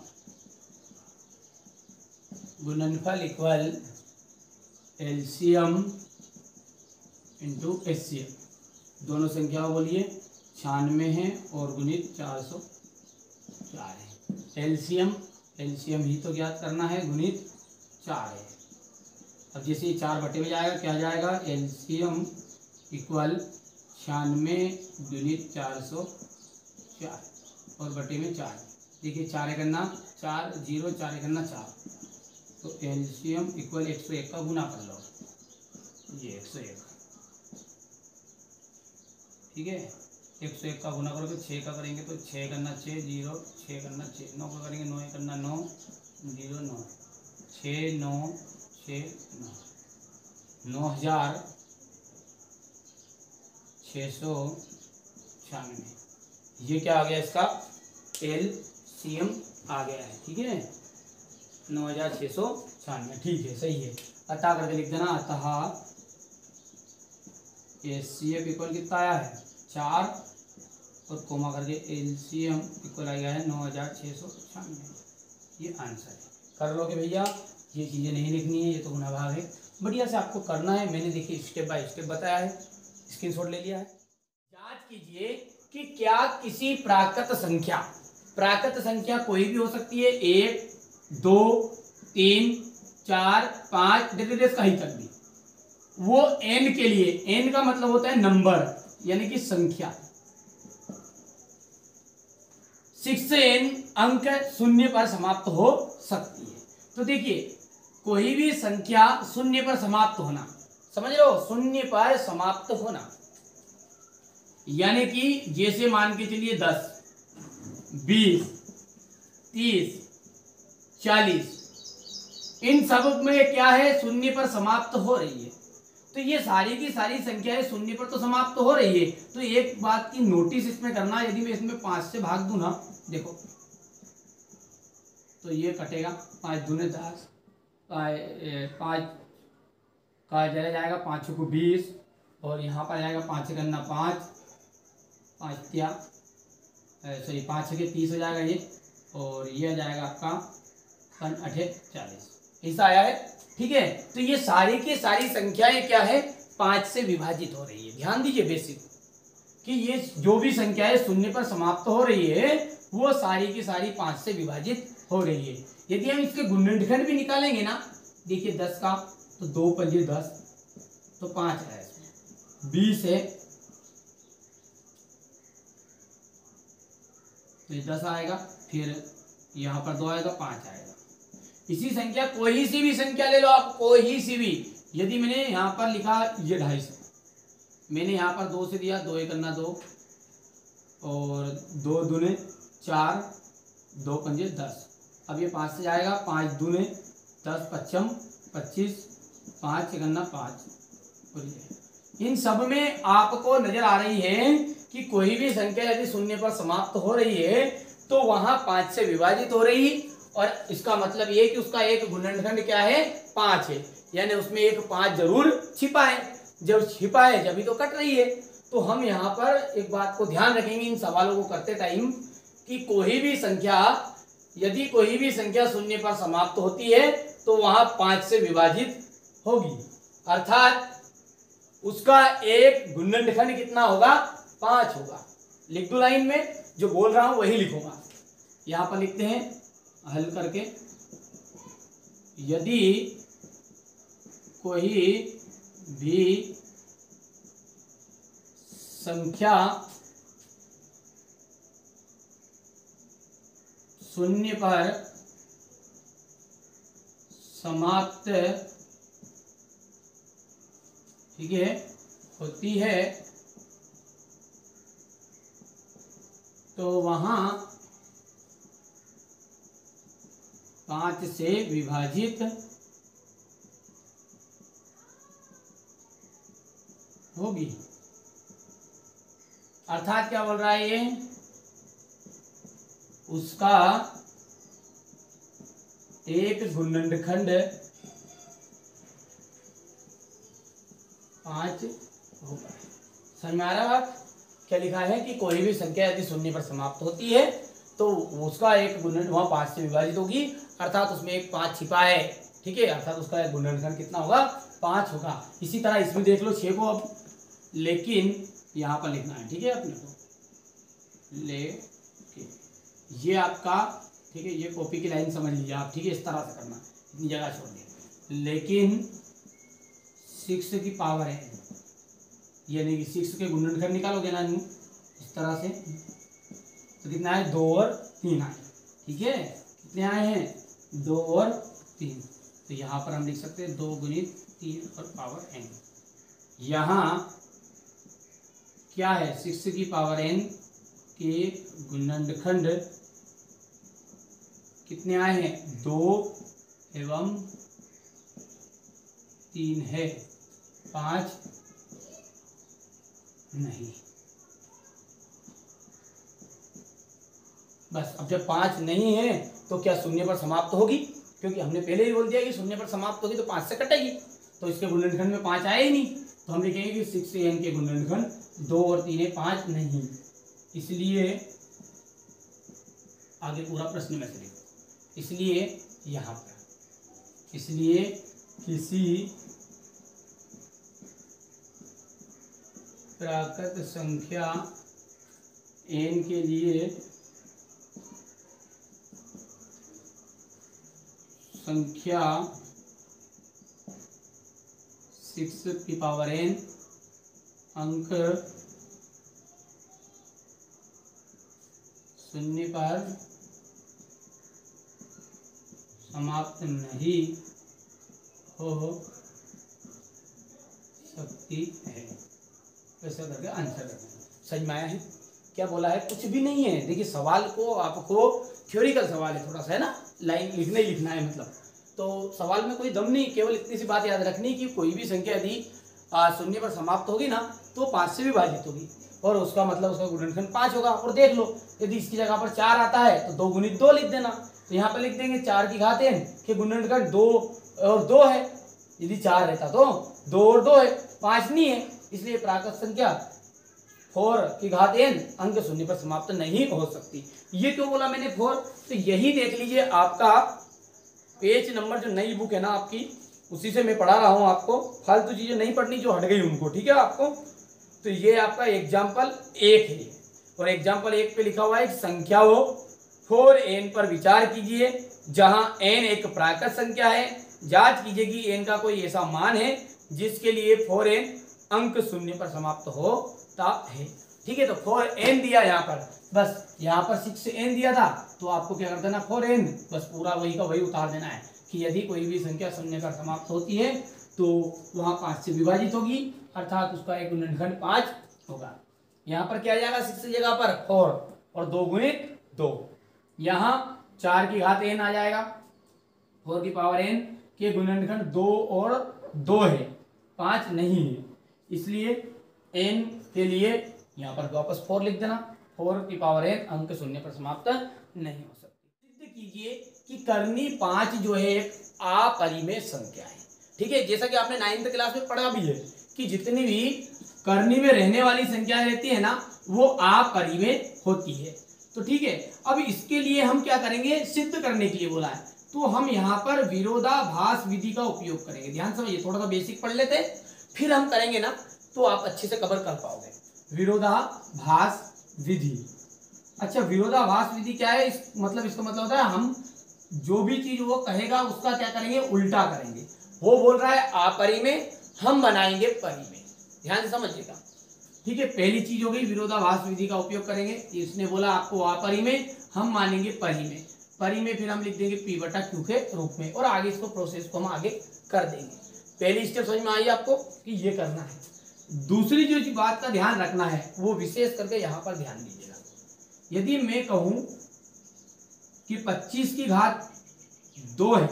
गुणनफल इक्वल LCM इंटू HCF। दोनों संख्याओं बोलिए 96 है और गुणित 404 है। LCM ही तो ज्ञात करना है, गुणित 4 है। अब जैसे ही 4 बटे में जाएगा क्या जाएगा, LCM इक्वल 96 गुणित 404 और बटे में 4। देखिए 4 करना 4 0, 4 करना 4, तो LCM इक्वल 101 का गुना कर लो, ये 101, ठीक है। 101 का गुना करोगे 6 का करेंगे तो 6 करना 6 0, 6 करना 6, 9 का करेंगे 9 करना 9 0 9, 6 9 6 9, 9696। ये क्या आ गया, इसका LCM आ गया है, ठीक है 9696, ठीक है सही है। अतः करके लिख देना, अतः HCF इक्वल कितना आया है 4 और कोमा करके LCM इक्वल आ गया है 9696। ये आंसर है। कर लोगे भैया, ये चीज़ें नहीं लिखनी है, ये तो गुना भाग है, बढ़िया से आपको करना है। मैंने देखिए स्टेप बाय स्टेप बताया है, स्क्रीनशॉट ले लिया है। जांच कीजिए कि क्या किसी प्राकृत संख्या कोई भी हो सकती है, 1 2 3 4 5 डेस कहीं तक भी, वो n के लिए, n का मतलब होता है नंबर यानी कि संख्या, 6 से n अंक शून्य पर समाप्त हो सकती है। तो देखिए कोई भी संख्या शून्य पर समाप्त होना, समझ लो शून्य पर समाप्त होना, यानी कि जैसे मान के चलिए 10 20 30 40, इन सब में क्या है, शून्य पर समाप्त हो रही है। तो ये सारी की सारी संख्याएं शून्य पर तो समाप्त हो रही है। तो एक बात की नोटिस इसमें करना, यदि मैं इसमें 5 से भाग दूं ना, देखो तो ये कटेगा, 5 दूने 10, 5 का चला जाएगा 5 को 20 और यहाँ पर जाएगा 5 करना 5 सॉरी 5 के 30 हो जाएगा ये, और ये आ जाएगा आपका 8 40, ऐसा आया है, ठीक है। तो ये सारी की सारी संख्याएं क्या है, 5 से विभाजित हो रही है। ध्यान दीजिए बेसिक कि ये जो भी संख्याएं शून्य पर समाप्त हो रही है वो सारी की सारी 5 से विभाजित हो रही है। यदि हम इसके गुणनखंड भी निकालेंगे ना, देखिए 10 का तो 2 पंजे 10 तो 5 है, इसमें 20 है तो ये 10 आएगा, फिर यहाँ पर 2 आएगा, 5 आएगा। इसी संख्या कोई सी भी संख्या ले लो आप, कोई सी भी। यदि मैंने यहाँ पर लिखा ये 250, मैंने यहाँ पर 2 से दिया, 2 1 2 और 2 दूने 4, 2 पंजे 10। अब ये 5 से जाएगा, 5 दूने 10 पच्चम 25, 5 1 5। इन सब में आपको नजर आ रही है कि कोई भी संख्या यदि शून्य पर समाप्त हो रही है तो वहां 5 से विभाजित हो रही, और इसका मतलब ये कि उसका एक गुणनखंड क्या है, 5 है, यानी उसमें एक 5 जरूर छिपा है। जब छिपा है जब ही तो कट रही है। तो हम यहाँ पर एक बात को ध्यान रखेंगे इन सवालों को करते टाइम कि कोई भी संख्या, यदि कोई भी संख्या शून्य पर समाप्त होती है तो वहां 5 से विभाजित होगी, अर्थात उसका एक गुणनखंड कितना होगा, 5 होगा। लिख दो लाइन में, जो बोल रहा हूं वही लिखूंगा। यहां पर लिखते हैं हल करके, यदि कोई भी संख्या शून्य पर समाप्त, ठीक है, होती है तो वहां 5 से विभाजित होगी। अर्थात क्या बोल रहा है ये, उसका एक गुणनखंड 5 होगा। समझ में आ रहा है बात? क्या लिखा है कि कोई भी संख्या यदि शून्य पर समाप्त होती है तो उसका एक गुणन वहां 5 से विभाजित होगी, अर्थात उसमें एक 5 छिपा है, ठीक है, अर्थात उसका एक गुणनखंड कितना होगा, 5 होगा। इसी तरह इसमें देख लो 6 को, अब लेकिन यहाँ पर लिखना है, ठीक है, अपने को लेकिन, ये आपका, ठीक है, ये कॉपी की लाइन समझ लीजिए आप, ठीक है, इस तरह से करना, इतनी जगह छोड़ दिए, लेकिन 6 की पावर है, यानी कि 6 के गुणनखंड निकालोगे ना इस तरह से, तो कितना है, 2 और 3 आए, ठीक है, कितने आए हैं, 2 और 3, तो यहाँ पर हम लिख सकते हैं 2 गुणित 3 और पावर n। यहाँ क्या है, 6 की पावर n के गुणनखंड कितने आए हैं, 2 एवं 3 है, 5 नहीं। बस अब जब 5 नहीं है तो क्या शून्य पर समाप्त होगी, क्योंकि हमने पहले ही बोल दिया कि शून्य पर समाप्त होगी तो 5 से कटेगी, तो इसके गुणनखंड में 5 आए ही नहीं, तो हम लिखेंगे कि 6n के गुणनखंड 2 और 3 है, 5 नहीं। इसलिए आगे पूरा प्रश्न में से लिखो, इसलिए यहाँ पर, इसलिए किसी प्राकृत संख्या n के लिए संख्या 6 की पावर n अंक शून्य पर समाप्त नहीं हो सकती है, ऐसा करके आंसर करना। समझ में आया है? क्या बोला है, कुछ भी नहीं है। देखिए सवाल को आपको थ्योरिकल सवाल है थोड़ा सा, है ना, लाइन लिखना ही लिखना है, मतलब तो सवाल में कोई दम नहीं, केवल इतनी सी बात याद रखनी कि कोई भी संख्या यदि शून्य पर समाप्त होगी ना तो 5 से विभाजित होगी, और उसका मतलब उसका गुणनखंड 5 होगा। और देख लो यदि इसकी जगह पर 4 आता है तो 2 गुणित 2 लिख देना, तो यहाँ पर लिख देंगे 4 की घात n के गुणनखंड 2 और 2 है, यदि 4 रहता तो 2 और 2 है, 5 नहीं है, इसलिए प्राकृत संख्या 4 की घात n अंक शून्य पर समाप्त नहीं हो सकती। ये क्यों बोला मैंने 4, तो यही देख लीजिए आपका पेज नंबर, जो नई बुक है ना आपकी, उसी से मैं पढ़ा रहा हूँ आपको, फालतू चीजें नहीं पढ़नी जो हट गई उनको, ठीक है आपको। तो ये आपका एग्जाम्पल 1 है, और एग्जाम्पल 1 पे लिखा हुआ है संख्या हो 4n पर विचार कीजिए, जहां n एक प्राकृत संख्या है, जांच कीजिए कि n का कोई ऐसा मान है जिसके लिए फॉर n अंक शून्य पर समाप्त होता है। ठीक है, तो फॉर n दिया यहाँ पर, बस यहाँ पर 6n दिया था तो आपको क्या कर देना, फॉर n बस पूरा वही का वही उतार देना है कि यदि कोई भी संख्या शून्य पर समाप्त होती है तो वहां 5 से विभाजित होगी, अर्थात उसका एक गुणनखंड 5 होगा। यहाँ पर क्या आ जाएगा 6 की जगह पर 4 और 2 गुणित 2, यहाँ 4 की घात n आ जाएगा, 4 की पावर n के गुणनखंड 2 और 2 है, 5 नहीं है, इसलिए n के लिए यहाँ पर वापस 4 लिख देना, 4 की पावर n अंक शून्य पर समाप्त नहीं हो सकती। सिद्ध कीजिए कि करनी 5 जो है एक अपरिमेय संख्या है। ठीक है, जैसा कि आपने 9th क्लास में पढ़ा भी है कि जितनी भी करनी में रहने वाली संख्या रहती है ना वो अपरिमेय होती है। तो ठीक है, अब इसके लिए हम क्या करेंगे, सिद्ध करने के लिए बोला है तो हम यहाँ पर विरोधाभास विधि का उपयोग करेंगे। ध्यान समझिए, थोड़ा सा बेसिक पढ़ लेते हैं फिर हम करेंगे ना तो आप अच्छे से कवर कर पाओगे। विरोधाभास विधि, अच्छा विरोधाभास विधि क्या है, इसका मतलब होता है हम जो भी चीज वो कहेगा उसका क्या करेंगे, उल्टा करेंगे। वो बोल रहा है अपरिमेय, हम बनाएंगे परिमेय, ध्यान से समझिएगा। ठीक है, पहली चीज हो गई विरोधाभास विधि का उपयोग करेंगे। इसने बोला आपको अपरिमेय, हम मानेंगे परिमेय, परिमेय फिर हम लिख देंगे p बटा q के रूप में, और आगे इसको प्रोसेस को हम आगे कर देंगे। पहली स्टेप समझ में आई आपको कि ये करना है। दूसरी जो बात का ध्यान रखना है वो विशेष करके यहाँ पर ध्यान दीजिएगा। यदि मैं कहूं कि 25 की घात 2 है,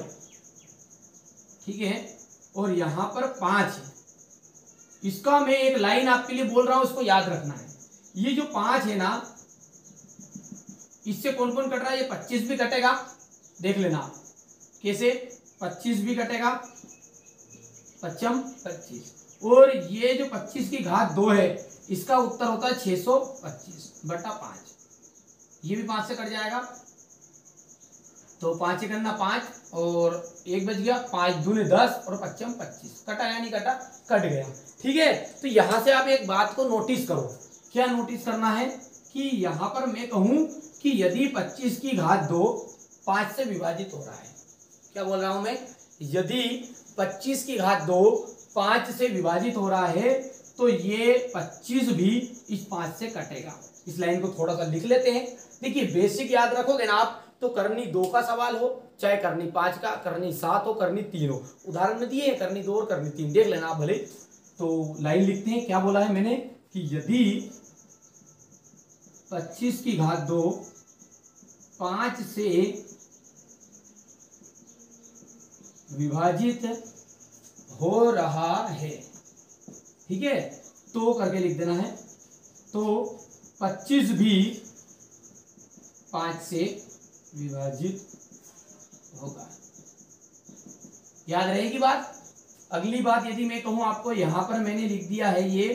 ठीक है, और यहां पर 5 है, इसका मैं एक लाइन आपके लिए बोल रहा हूं, इसको याद रखना है। ये जो 5 है ना, इससे कौन कौन कट रहा है, ये 25 भी कटेगा, देख लेना आप कैसे, 25 भी कटेगा, 25, और ये जो 25 की घात 2 है इसका उत्तर होता है 625 बटा 5, ये भी 5 से कट जाएगा, तो 5 से करना 5 और 1 बच गया, 5 दूने 10 और 5 25, कटा या नहीं कटा, कट गया। ठीक है, तो यहां से आप एक बात को नोटिस करो, क्या नोटिस करना है कि यहां पर मैं कहूं कि यदि 25 की घात 2 5 से विभाजित हो रहा है, क्या बोल रहा हूं मैं, यदि 25 की घात 2 5 से विभाजित हो रहा है तो ये 25 भी इस 5 से कटेगा। इस लाइन को थोड़ा सा लिख लेते हैं। देखिए बेसिक याद रखोगे ना आप तो करनी 2 का सवाल हो चाहे करनी 5 का, करनी 7 हो, करनी 3 हो, उदाहरण में दिए करनी 2 और करनी 3, देख लेना आप भले। तो लाइन लिखते हैं, क्या बोला है मैंने कि यदि 25 की घात 2 5 से विभाजित हो रहा है, ठीक है, तो करके लिख देना है, तो 25 भी 5 से विभाजित होगा। याद रहेगी बात। अगली बात यदि मैं कहूं आपको, यहां पर मैंने लिख दिया है ये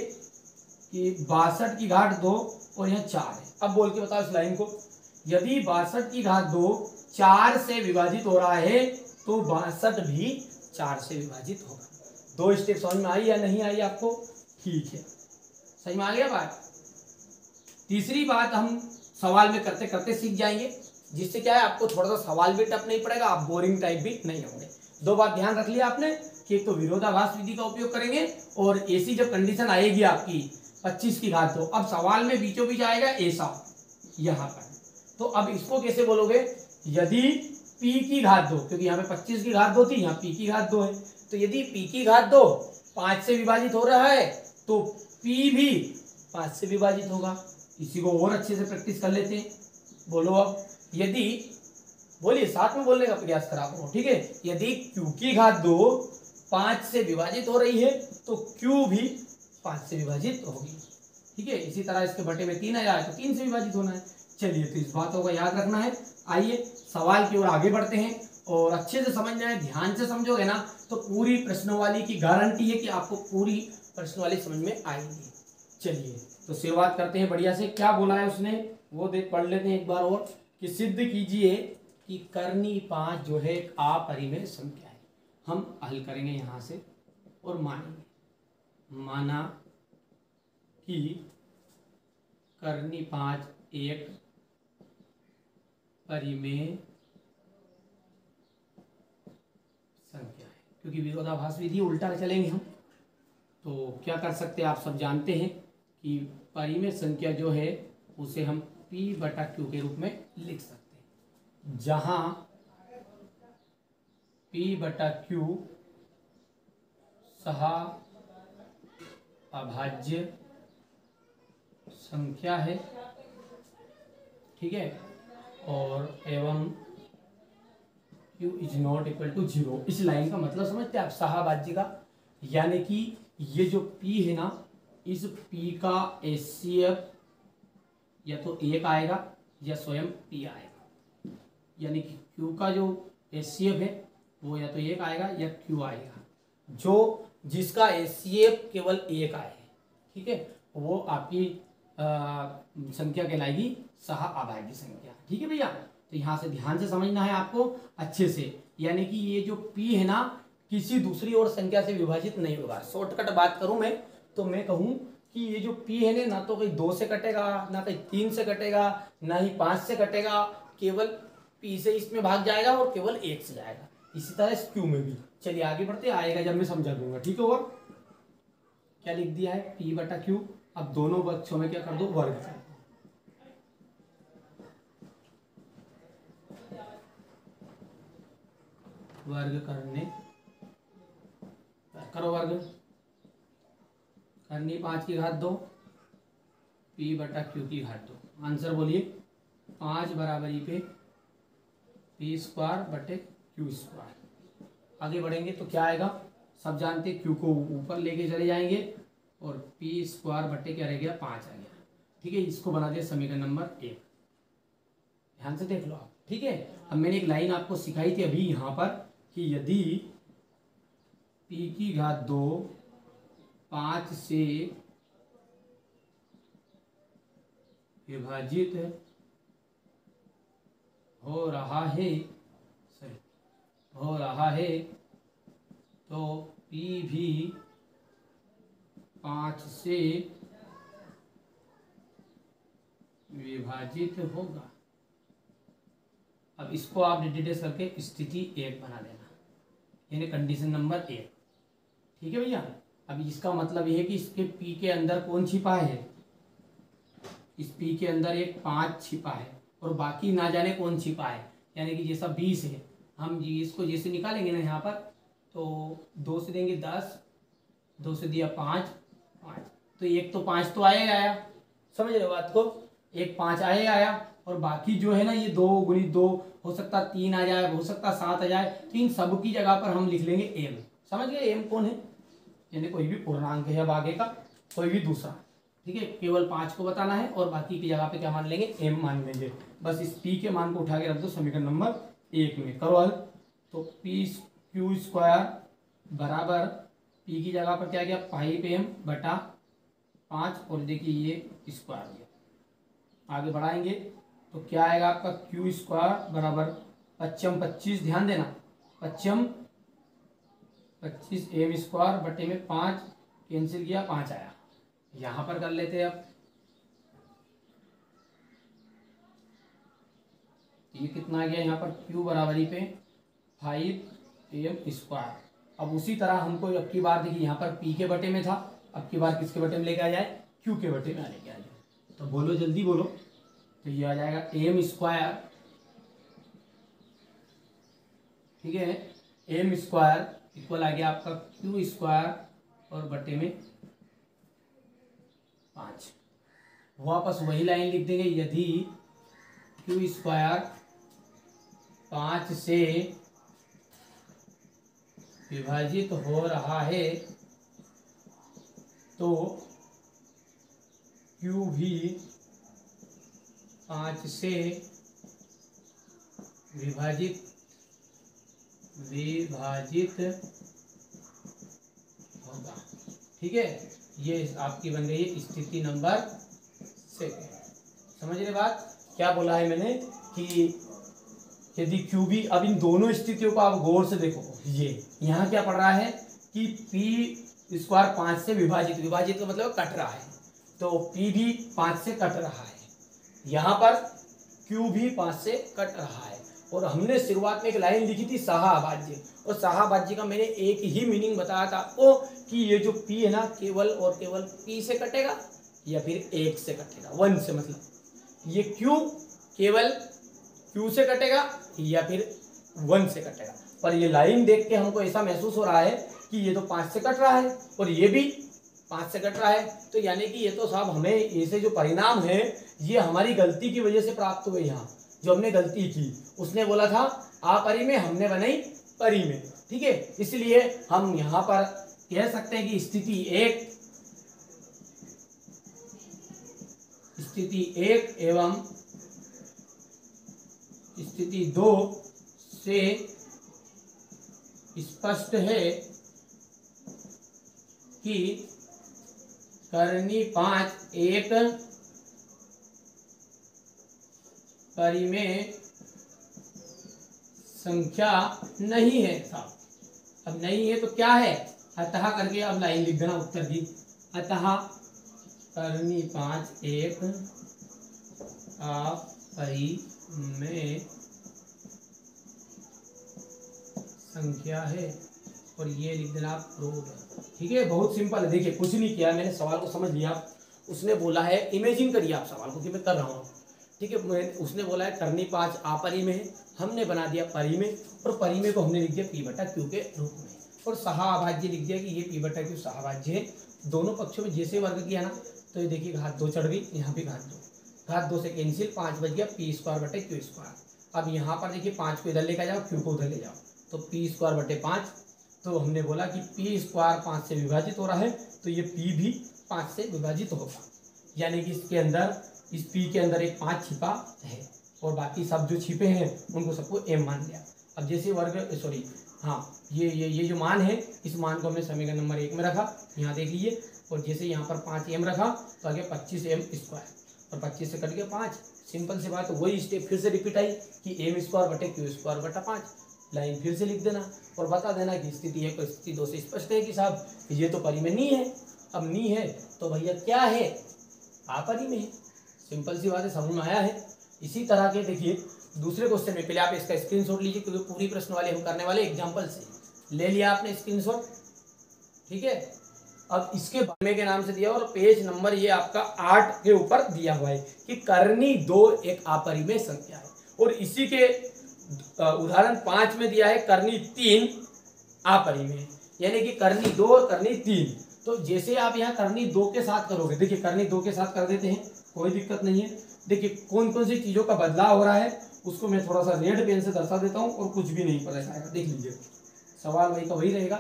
कि 62 की घात 2 और यह 4 है। अब बोल के बताओ इस लाइन को, यदि 62 की घात 2 4 से विभाजित हो रहा है तो 62 भी 4 से विभाजित होगा। 2 स्टेप समझ में आई या नहीं आई आपको, ठीक है, समझ में आ गया बात। तीसरी बात हम सवाल में करते करते सीख जाएंगे, जिससे क्या है आपको थोड़ा सा सवाल भी टफ नहीं पड़ेगा, आप बोरिंग टाइप भी नहीं होंगे। 2 बात ध्यान रख लिया आपने कि एक तो विरोधाभास विधि का उपयोग करेंगे, और ऐसी जब कंडीशन आएगी आपकी 25 की घात 2, अब सवाल में बीचों बीच आएगा ऐसा यहाँ पर, तो अब इसको कैसे बोलोगे, यदि p की घात 2, क्योंकि यहाँ पे 25 की घात 2 थी, यहाँ p की घात 2 है, तो यदि p की घात 2 5 से विभाजित हो रहा है तो p भी 5 से विभाजित होगा। इसी को और अच्छे से प्रैक्टिस कर लेते हैं। बोलो अब, यदि, बोलिए साथ में बोलने का प्रयास करा करो, ठीक है, यदि q की घात 2 5 से विभाजित हो रही है तो q भी 5 से विभाजित होगी, ठीक है। इसी तरह इसके बटे में 3 आ जाए तो 3 से विभाजित होना है। चलिए, तो इस बातों का याद रखना है। आइए सवाल की ओर आगे बढ़ते हैं, और अच्छे से समझना है, ध्यान से समझोगे ना तो पूरी प्रश्नवाली की गारंटी है कि आपको पूरी प्रश्नवाली समझ में आएगी। चलिए तो शुरुआत करते हैं बढ़िया से। क्या बोला है उसने वो देख पढ़ लेते हैं एक बार और, कि सिद्ध कीजिए कि करनी 5 जो है एक अपरिमेय संख्या है। हम हल करेंगे यहाँ से और मानेंगे, माना कि करनी 5 एक परिमेय क्योंकि विरोधाभास विधि उल्टा चलेंगे हम। तो क्या कर सकते हैं, आप सब जानते हैं कि परिमेय संख्या जो है उसे हम P बटा Q के रूप में लिख सकते हैं, जहां P बटा Q सह अभाज्य संख्या है, ठीक है, और एवं Q is not equal to 0। इस लाइन का मतलब समझते हैं आप, सहअभाज्य का, यानी कि ये जो P है ना, इस P का HCF या तो 1 आएगा या स्वयं P आएगा, यानी कि Q का जो HCF है वो या तो 1 आएगा या Q आएगा। जो जिसका HCF केवल 1 आए, ठीक है, वो आपकी संख्या कहलाएगी सहअभाज्य संख्या, ठीक है भैया। तो यहाँ से ध्यान से समझना है आपको अच्छे से, यानी कि ये जो P है ना, किसी दूसरी और संख्या से विभाजित नहीं होगा। शॉर्टकट बात करूं मैं तो मैं कहूं कि ये जो P है ना तो कहीं 2 से कटेगा, ना कहीं 3 से कटेगा, ना ही 5 से कटेगा, केवल P से इसमें भाग जाएगा और केवल 1 से जाएगा। इसी तरह इस Q में भी। चलिए आगे बढ़ते, आएगा जब मैं समझा दूंगा, ठीक है। और क्या लिख दिया है, P बटा Q। अब दोनों पक्षों में क्या कर दो, वर्ग कर दो। वर्ग करने, करो वर्ग, करनी 5 की घात 2, P बटा Q की घात 2। आंसर बोलिए, 5 बराबरी पे P स्क्वायर बटे Q स्क्वायर। आगे बढ़ेंगे तो क्या आएगा, सब जानते, Q को ऊपर लेके चले जाएंगे और P स्क्वायर बटे क्या रह गया, 5 आ गया, ठीक है। इसको बना दिया समीकरण नंबर 1। ध्यान से देख लो आप, ठीक है। अब मैंने एक लाइन आपको सिखाई थी अभी यहाँ पर कि यदि P की घात 2 5 से विभाजित हो रहा है, तो P भी 5 से विभाजित होगा। अब इसको आप डिटेल्स करके स्थिति 1 बना देना, यानी कंडीशन नंबर 1, ठीक है भैया। अब इसका मतलब ये है कि इसके P के अंदर कौन छिपा है, इस P के अंदर एक 5 छिपा है और बाकी ना जाने कौन छिपा है, यानी कि जैसा 20 है, हम इसको जैसे निकालेंगे ना यहाँ पर, तो 2 से देंगे 10, 2 से दिया 5, तो एक तो 5 तो आया, समझ रहे हो बात को, एक 5 आया और बाकी जो है ना ये 2 गुणित 2 हो सकता 3 आ जाए, हो सकता 7 आ जाए, तो इन सब की जगह पर हम लिख लेंगे m। समझ गए, m कौन है, यानी कोई भी पूर्णांक है अब आगे का, कोई भी दूसरा, ठीक है। केवल 5 को बताना है और बाकी की जगह पे क्या मान लेंगे, m मान लेंगे। बस इस p के मान को उठा के रख दो समीकरण नंबर 1 में, करो हल। तो P Q स्क्वायर बराबर P की जगह पर क्या गया, 5m बटा 5, और देखिए ये स्क्वायर हो गया। आगे बढ़ाएंगे तो क्या आएगा आपका, Q स्क्वायर बराबर 25, ध्यान देना 25 m स्क्वायर बटे में 5, कैंसिल किया 5 आया। यहां पर कर लेते हैं अब, ये कितना आ गया यहाँ पर, Q बराबरी पे 5m स्क्वायर। अब उसी तरह हमको अब की बार देखिए यहाँ पर P के बटे में था, अब की बार किसके बटे में लेके आ जाए, Q के बटे में लेके आ जाए। तो बोलो जल्दी बोलो, तो ये आ जाएगा m स्क्वायर, ठीक है, m स्क्वायर इक्वल आ गया आपका Q स्क्वायर और बटे में 5। वापस वही लाइन लिख देंगे, यदि Q स्क्वायर 5 से विभाजित हो रहा है तो Q भी 5 से विभाजित होगा, ठीक है। ये आपकी बन गई है स्थिति नंबर 6। समझ रहे बात, क्या बोला है मैंने कि यदि Q भी, अब इन दोनों स्थितियों को आप गौर से देखो, ये यहाँ क्या पढ़ रहा है कि P स्क्वायर 5 से विभाजित का मतलब कट रहा है, तो P भी 5 से कट रहा है, यहाँ पर Q भी 5 से कट रहा है, और हमने शुरुआत में एक लाइन लिखी थी सहाभाज्य, और सहाभाज्य का मैंने एक ही मीनिंग बताया था आपको कि ये जो P है ना केवल और केवल P से कटेगा या फिर 1 से कटेगा, 1 से, मतलब ये Q केवल Q से कटेगा या फिर 1 से कटेगा। पर ये लाइन देख के हमको ऐसा महसूस हो रहा है कि ये तो 5 से कट रहा है और ये भी 5 से कट रहा है, तो यानी कि ये तो साहब हमें ऐसे जो परिणाम है ये हमारी गलती की वजह से प्राप्त हुए। यहाँ जो हमने गलती की, उसने बोला था अपरि में, हमने बनाई परि में, ठीक है। इसलिए हम यहाँ पर कह सकते हैं कि स्थिति एक एवं स्थिति 2 से स्पष्ट है कि करनी 5 एक परिमेय संख्या नहीं है साहब। अब नहीं है तो क्या है, अतः करके अब लाइन लिख देना उत्तर की, अतः करनी 5 एक अपरिमेय संख्या है, और ये लिख देना आप प्रूव है, ठीक है। बहुत सिंपल है, देखिए कुछ नहीं किया मैंने, सवाल को समझ लिया। उसने बोला है, इमेजिन करिए आप सवाल को कि मैं कर रहा हूँ, ठीक है। उसने बोला है करनी 5 अपरि में है, हमने बना दिया परि में, और परि में को हमने लिख दिया P बटा Q के रूप में, और सहाभाज्य लिख दिया कि ये P बटा Q सहाभाज्य है। दोनों पक्षों में जैसे वर्ग किया ना, तो ये देखिए घात 2 चढ़ गई, यहाँ भी घात 2 से कैंसिल, 5 बच गया P स्क्वायर बटे Q स्क्वायर। अब यहाँ पर देखिए 5 को इधर लेकर जाओ, Q को उधर ले जाओ, तो P स्क्वायर बटे 5। तो हमने बोला कि P स्क्वायर 5 से विभाजित हो रहा है, तो ये P भी 5 से विभाजित होगा, यानी कि इसके अंदर, इस P के अंदर एक 5 छिपा है, और बाकी सब जो छिपे हैं उनको सबको m मान लिया। अब जैसे वर्ग सॉरी हाँ ये जो मान है, इस मान को हमने समीकरण नंबर 1 में रखा, यहाँ देख लीजिए, और जैसे यहाँ पर 5m रखा तो आगे 25m स्क्वायर, और 25 से कट गया 5। सिंपल सी बात, वही स्टेप फिर से रिपीट आई कि m स्क्वायर बटे Q स्क्वायर बटा 5। लाइन फिर से लिख देना और बता देना कि स्थिति 1 और स्थिति 2 से स्पष्ट है कि साहब ये तो परि में नहीं है। अब नहीं है तो भैया क्या है, अपरि में है। सिंपल सी बात है, समझ में आया है। इसी तरह के देखिए दूसरे क्वेश्चन में, पहले आप इसका स्क्रीनशॉट लीजिए क्योंकि पूरी प्रश्न वाले हम करने वाले एग्जांपल से। ले लिया आपने स्क्रीनशॉट, ठीक है। अब इसके बारे के नाम से दिया और पेज नंबर ये आपका 8 के ऊपर दिया हुआ है कि करनी 2 एक अपरिमेय संख्या है, और इसी के उदाहरण 5 में दिया है करनी 3 अपरिमेय, यानी कि करनी 2 और करनी 3। तो जैसे आप यहाँ करनी 2 के साथ करोगे, देखिए करनी 2 के साथ कर देते हैं, कोई दिक्कत नहीं है। देखिए कौन कौन सी चीजों का बदलाव हो रहा है उसको मैं थोड़ा सा रेड पेन से दर्शा देता हूँ, और कुछ भी नहीं पता चलेगा। देख लीजिए सवाल वही का वही रहेगा।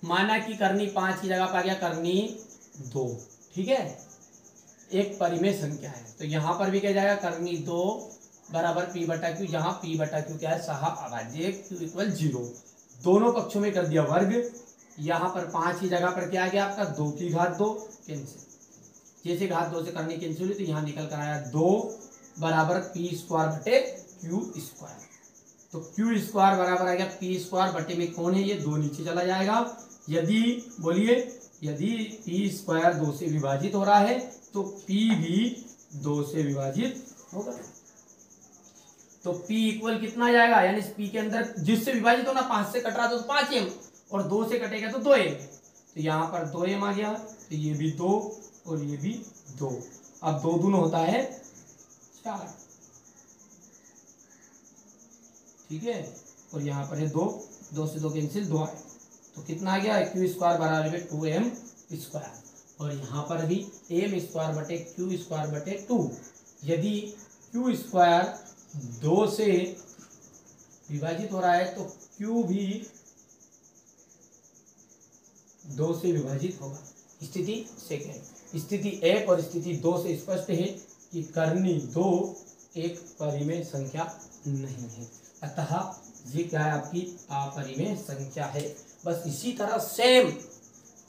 माना कि करनी 5 की जगह पर आ गया करनी 2, ठीक है, एक परिमेय संख्या है, तो यहाँ पर भी क्या जाएगा, करनी 2 बराबर P बटा Q, जहाँ P बटा Q क्या है, सहाभाज्य, Q इक्वल 0। दोनों पक्षों में कर दिया वर्ग। यहाँ पर 5 की जगह पर क्या आ गया आपका 2 की घात 2 कैंसिल, जैसे घात 2 से करनी कैंसिल हुई तो यहाँ निकल कर आया 2 बराबर P स्क्वायर बटे Q स्क्वायर। तो Q स्क्वायर बराबर आ गया P स्क्वायर बटे में कौन है, ये 2 नीचे चला जाएगा। यदि बोलिए यदि P स्क्वायर 2 से विभाजित हो रहा है तो P भी 2 से विभाजित होगा। तो P इक्वल कितना आ जाएगा, यानी P के अंदर जिससे विभाजित होना 5 से कट रहा तो 5m, और 2 से कटेगा तो 2m, तो यहाँ पर 2m आ गया, तो ये भी 2 और ये भी 2। अब 2 दूनो होता है 4, ठीक है, और यहाँ पर है 2 से 2 कैंसिल, 2 आए, तो कितना आ गया, Q स्क्वायर बराबर 2m स्क्वायर, और यहाँ पर भी m स्क्वायर बटे Q स्क्वायर बटे 2। यदि Q स्क्वायर 2 से विभाजित हो रहा है तो Q भी 2 से विभाजित होगा। स्थिति सेकेंड, स्थिति 1 और स्थिति 2 से स्पष्ट है कि करनी 2 एक परिमेय संख्या नहीं है, अतः ये क्या है, आपकी अपरिमेय संख्या है। बस इसी तरह सेम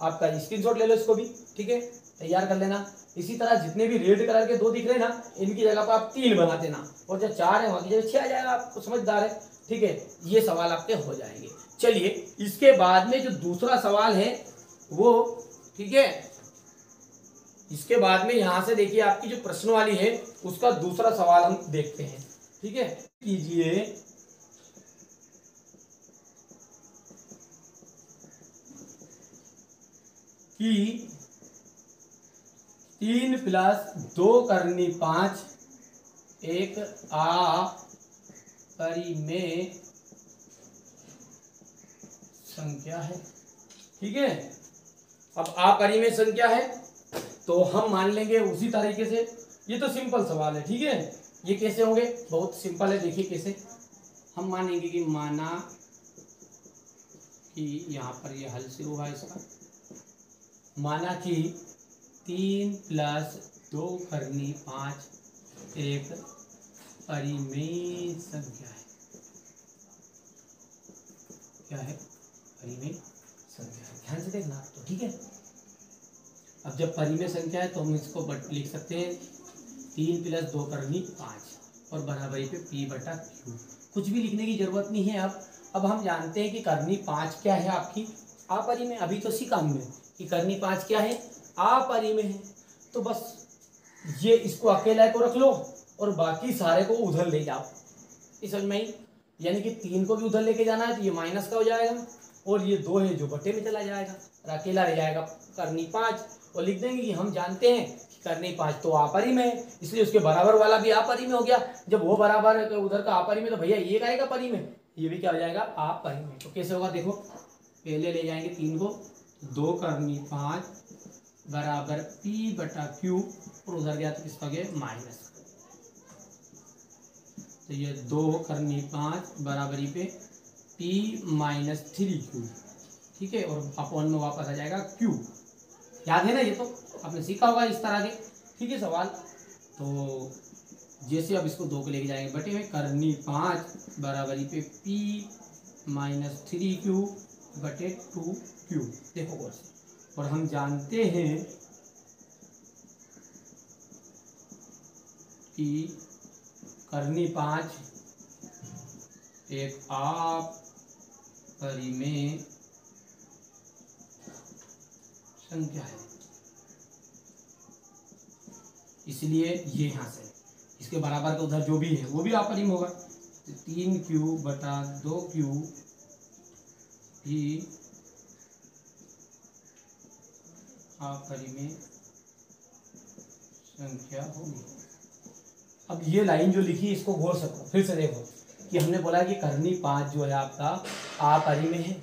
आपका स्क्रीनशॉट ले लो इसको भी, ठीक है, तैयार कर लेना। इसी तरह जितने भी रेड कलर के 2 दिख रहे हैं ना, इनकी जगह पर आप 3 बना देना, और जब 4 है वहां की जगह 6 आ जाएगा। आपको समझदार है, ठीक है, ये सवाल आपके हो जाएंगे। चलिए इसके बाद में जो दूसरा सवाल है वो, ठीक है, इसके बाद में यहां से देखिए आपकी जो प्रश्न वाली है उसका दूसरा सवाल हम देखते हैं। ठीक है, कीजिए कि 3 + 2 करनी 5 एक अपरिमेय संख्या है। ठीक है, अब अपरिमेय संख्या है तो हम मान लेंगे उसी तरीके से, ये तो सिंपल सवाल है। ठीक है, ये कैसे होंगे, बहुत सिंपल है, देखिए कैसे हम मानेंगे कि माना कि यहाँ पर ये हल शुरू हुआ इसका, माना कि 3 + 2 करनी 5 एक परिमेय संख्या है। क्या है, परिमेय संख्या है, ध्यान से देखना तो। ठीक है, अब जब परिमेय संख्या है तो हम इसको लिख सकते हैं 3 + 2 करनी 5 और बराबरी पे p/q। कुछ भी लिखने की जरूरत नहीं है। अब हम जानते हैं कि करनी 5 क्या है आपकी, अपरिमेय। अभी तो सीखा हमने कि करनी 5 क्या है, अपरिमेय है। तो बस ये इसको अकेला को रख लो और बाकी सारे को उधर ले जाओ, इस समझ में आई। यानी कि 3 को भी उधर लेके जाना है तो ये माइनस का हो जाएगा और ये 2 है जो बटे में चला जाएगा और अकेला रह जाएगा करनी 5। और लिख देंगे कि हम जानते हैं कि करनी 5 तो अपरिमेय है, इसलिए उसके बराबर वाला भी अपरिमेय हो गया। जब वो बराबर उधर का अपरिमेय तो भैया ये का आएगा परिमेय, ये भी क्या हो जाएगा, अपरिमेय। तो कैसे होगा, देखो पहले ले जाएंगे 3 को, 2 करनी 5 बराबर p/q और उधर गया तो किसका गया, माइनस। तो ये 2 करनी 5 बराबरी पे p-3q। ठीक है, और अपॉन में वापस आ जाएगा q। याद है ना, ये तो आपने सीखा होगा इस तरह के। ठीक है सवाल, तो जैसे अब इसको 2 को लेके जाएंगे बटे में, करनी 5 बराबरी पे p-3q बटे 2q। देखो गौर से, और हम जानते हैं कि करनी 5 एक अपरिमेय संख्या है, इसलिए ये यहां से इसके बराबर का उधर जो भी है वो भी अपरिमेय होगा। तो 3q/2q भी अपरिमेय संख्या होगी। अब ये लाइन जो लिखी इसको गौर से फिर से देखो कि हमने बोला कि करनी 5 जो है आपका अपरिमेय है।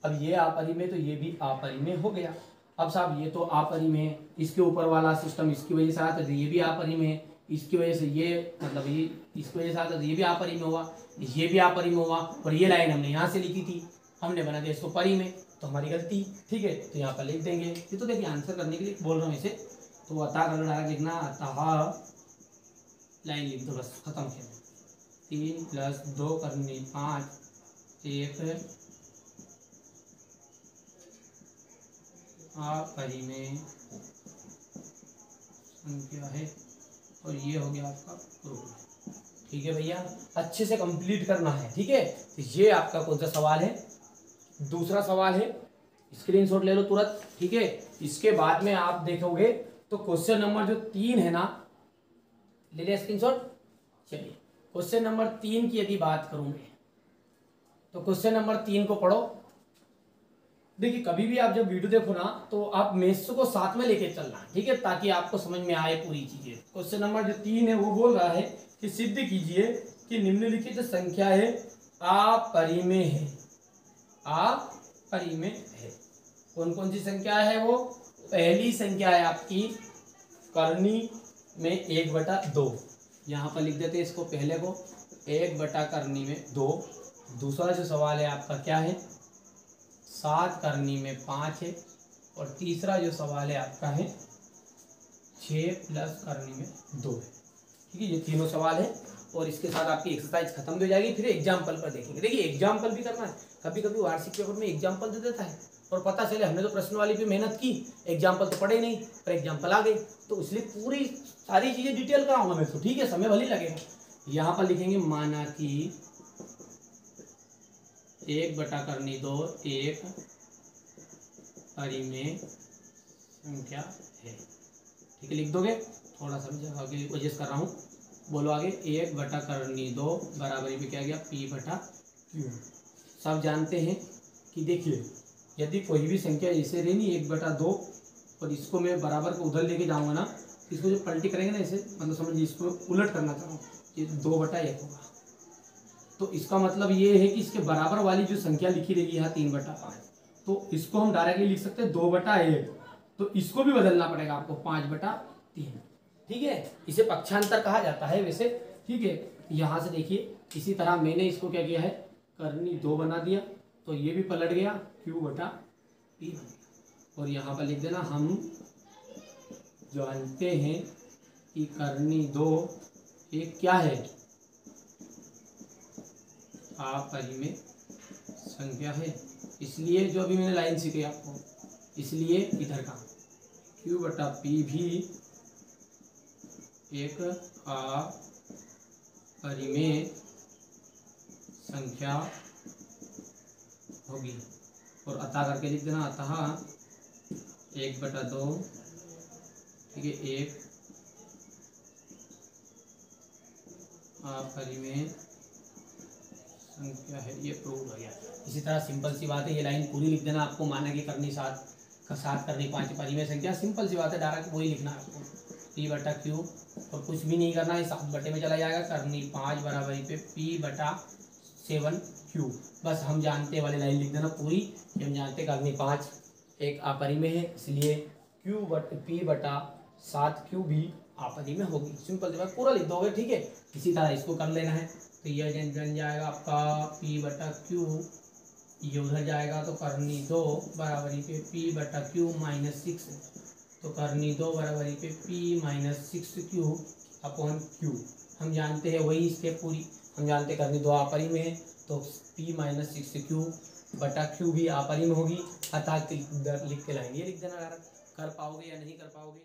अब ये अपरिमेय तो ये भी अपरिमेय हो गया। अब साहब ये तो अपरिमेय, इसके ऊपर वाला सिस्टम इसकी वजह से आता है तो ये भी अपरिमेय, इसकी वजह से ये मतलब ये इसकी वजह से आता है तो ये भी अपरिमेय हुआ, ये भी अपरिमेय हुआ। और ये लाइन हमने यहाँ से लिखी थी, हमने बना दिया इसको परिमेय, तो हमारी गलती। ठीक है, तो यहाँ पर लिख देंगे। ये तो देखिए आंसर करने के लिए बोल रहा हूँ इसे, तो अतः कर डायरेक्ट लिखना, अतः लाइन लिख दो बस, खत्म किया। 3 + 2 करनी 5 एक अपरिमेय संख्या है और ये हो गया आपका प्रूफ। ठीक है भैया, अच्छे से कंप्लीट करना है। ठीक है, तो ये आपका कौन सा सवाल है, दूसरा सवाल है, स्क्रीनशॉट ले लो तुरंत। ठीक है, इसके बाद में आप देखोगे तो क्वेश्चन नंबर जो 3 है ना, ले लिया स्क्रीनशॉट। चलिए क्वेश्चन नंबर 3 की यदि बात करूंगे तो क्वेश्चन नंबर 3 को पढ़ो। देखिए कभी भी आप जब वीडियो देखो ना तो आप मैथ्स को साथ में लेके चलना, ठीक है, ताकि आपको समझ में आए पूरी चीजें। क्वेश्चन नंबर जो 3 है वो बोल रहा है कि सिद्ध कीजिए कि निम्नलिखित संख्या है अपरिमेय है। अपरिमेय है, कौन कौन सी संख्या है वो, पहली संख्या है आपकी करनी में 1/2, यहाँ पर लिख देते हैं इसको पहले को 1/करनी में 2। दूसरा जो सवाल है आपका क्या है, 7 करनी में 5 है। और तीसरा जो सवाल है आपका है 6 + करनी में 2 है। ठीक है, ये तीनों सवाल है और इसके साथ आपकी एक्सरसाइज खत्म हो जाएगी। फिर एग्जाम्पल पर देखेंगे। देखिए एग्जाम्पल भी करना है, कभी कभी वार्षिक पेपर में एग्जाम्पल दे देता है और पता चले हमने तो प्रश्न वाली पे मेहनत की, एग्जाम्पल तो पढ़े नहीं पर एग्जाम्पल आ गई, तो इसलिए पूरी सारी चीजें डिटेल कराऊंगा मैं तो। ठीक है, समय भले लगेगा। यहाँ पर लिखेंगे माना कि 1/2 एक परिमेय संख्या है। ठीक है, लिख दोगे, थोड़ा सा भी जगह की वजह से कर रहा हूँ। बोलो आगे, 1/2 बराबरी पे क्या गया, P/Q। सब जानते हैं कि देखिए यदि कोई भी संख्या ऐसे रही नहीं 1/2 और इसको मैं बराबर को उधर लेके जाऊंगा ना, इसको जो पलटी करेंगे ना ऐसे, मतलब समझिए इसको उलट करना चाहूँ, ये 2/1 होगा। तो इसका मतलब ये है कि इसके बराबर वाली जो संख्या लिखी रहेगी यहाँ 3/5, तो इसको हम डायरेक्टली लिख सकते हैं 2/1। तो इसको भी बदलना पड़ेगा आपको 5/3। ठीक है, इसे पक्षांतर कहा जाता है वैसे। ठीक है, यहाँ से देखिए इसी तरह मैंने इसको क्या किया है, करनी 2 बना दिया, तो ये भी पलट गया Q/P। और यहाँ पर लिख देना, हम जानते हैं कि करनी 2 एक क्या है, अपरिमेय संख्या है। इसलिए जो अभी मैंने लाइन सीखी आपको, इसलिए इधर का Q/P भी एक अपरिमेय संख्या होगी। और अतः करके लिख देना, अतः 1/2, ठीक है, एक अपरिमेय संख्या है, ये प्रूव हो गया। इसी तरह सिंपल सी बात है, ये लाइन पूरी लिख देना आपको, माना कि करनी 7 करनी 5 परिमेय संख्या, सिंपल सी बात है, डायरेक्ट वही लिखना है आपको, P/Q। और कुछ भी नहीं करना है, 7 में चला जाएगा, करनी 5 बराबरी पे P/7Q। बस हम जानते वाली लाइन लिख देना पूरी, हम जानते करनी 5 एक अपरिमेय है, इसलिए P/7Q भी अपरिमेय होगी। सिंपल सी बात, पूरा लिख दोगे। ठीक है, इसी तरह इसको कर लेना है, तो यह बन जाएगा आपका P/Q, ये उधर जाएगा तो करनी 2 बराबरी पे P/Q -6, तो करनी 2 बराबरी पे P-6Q/Q। हम जानते हैं वही स्टेप पूरी, हम जानते करनी 2 अपरिमेय है, तो P-6Q/Q भी अपरिमेय होगी। अतः लिख के लाएंगे, ये लिख देना, अगर कर पाओगे या नहीं कर पाओगे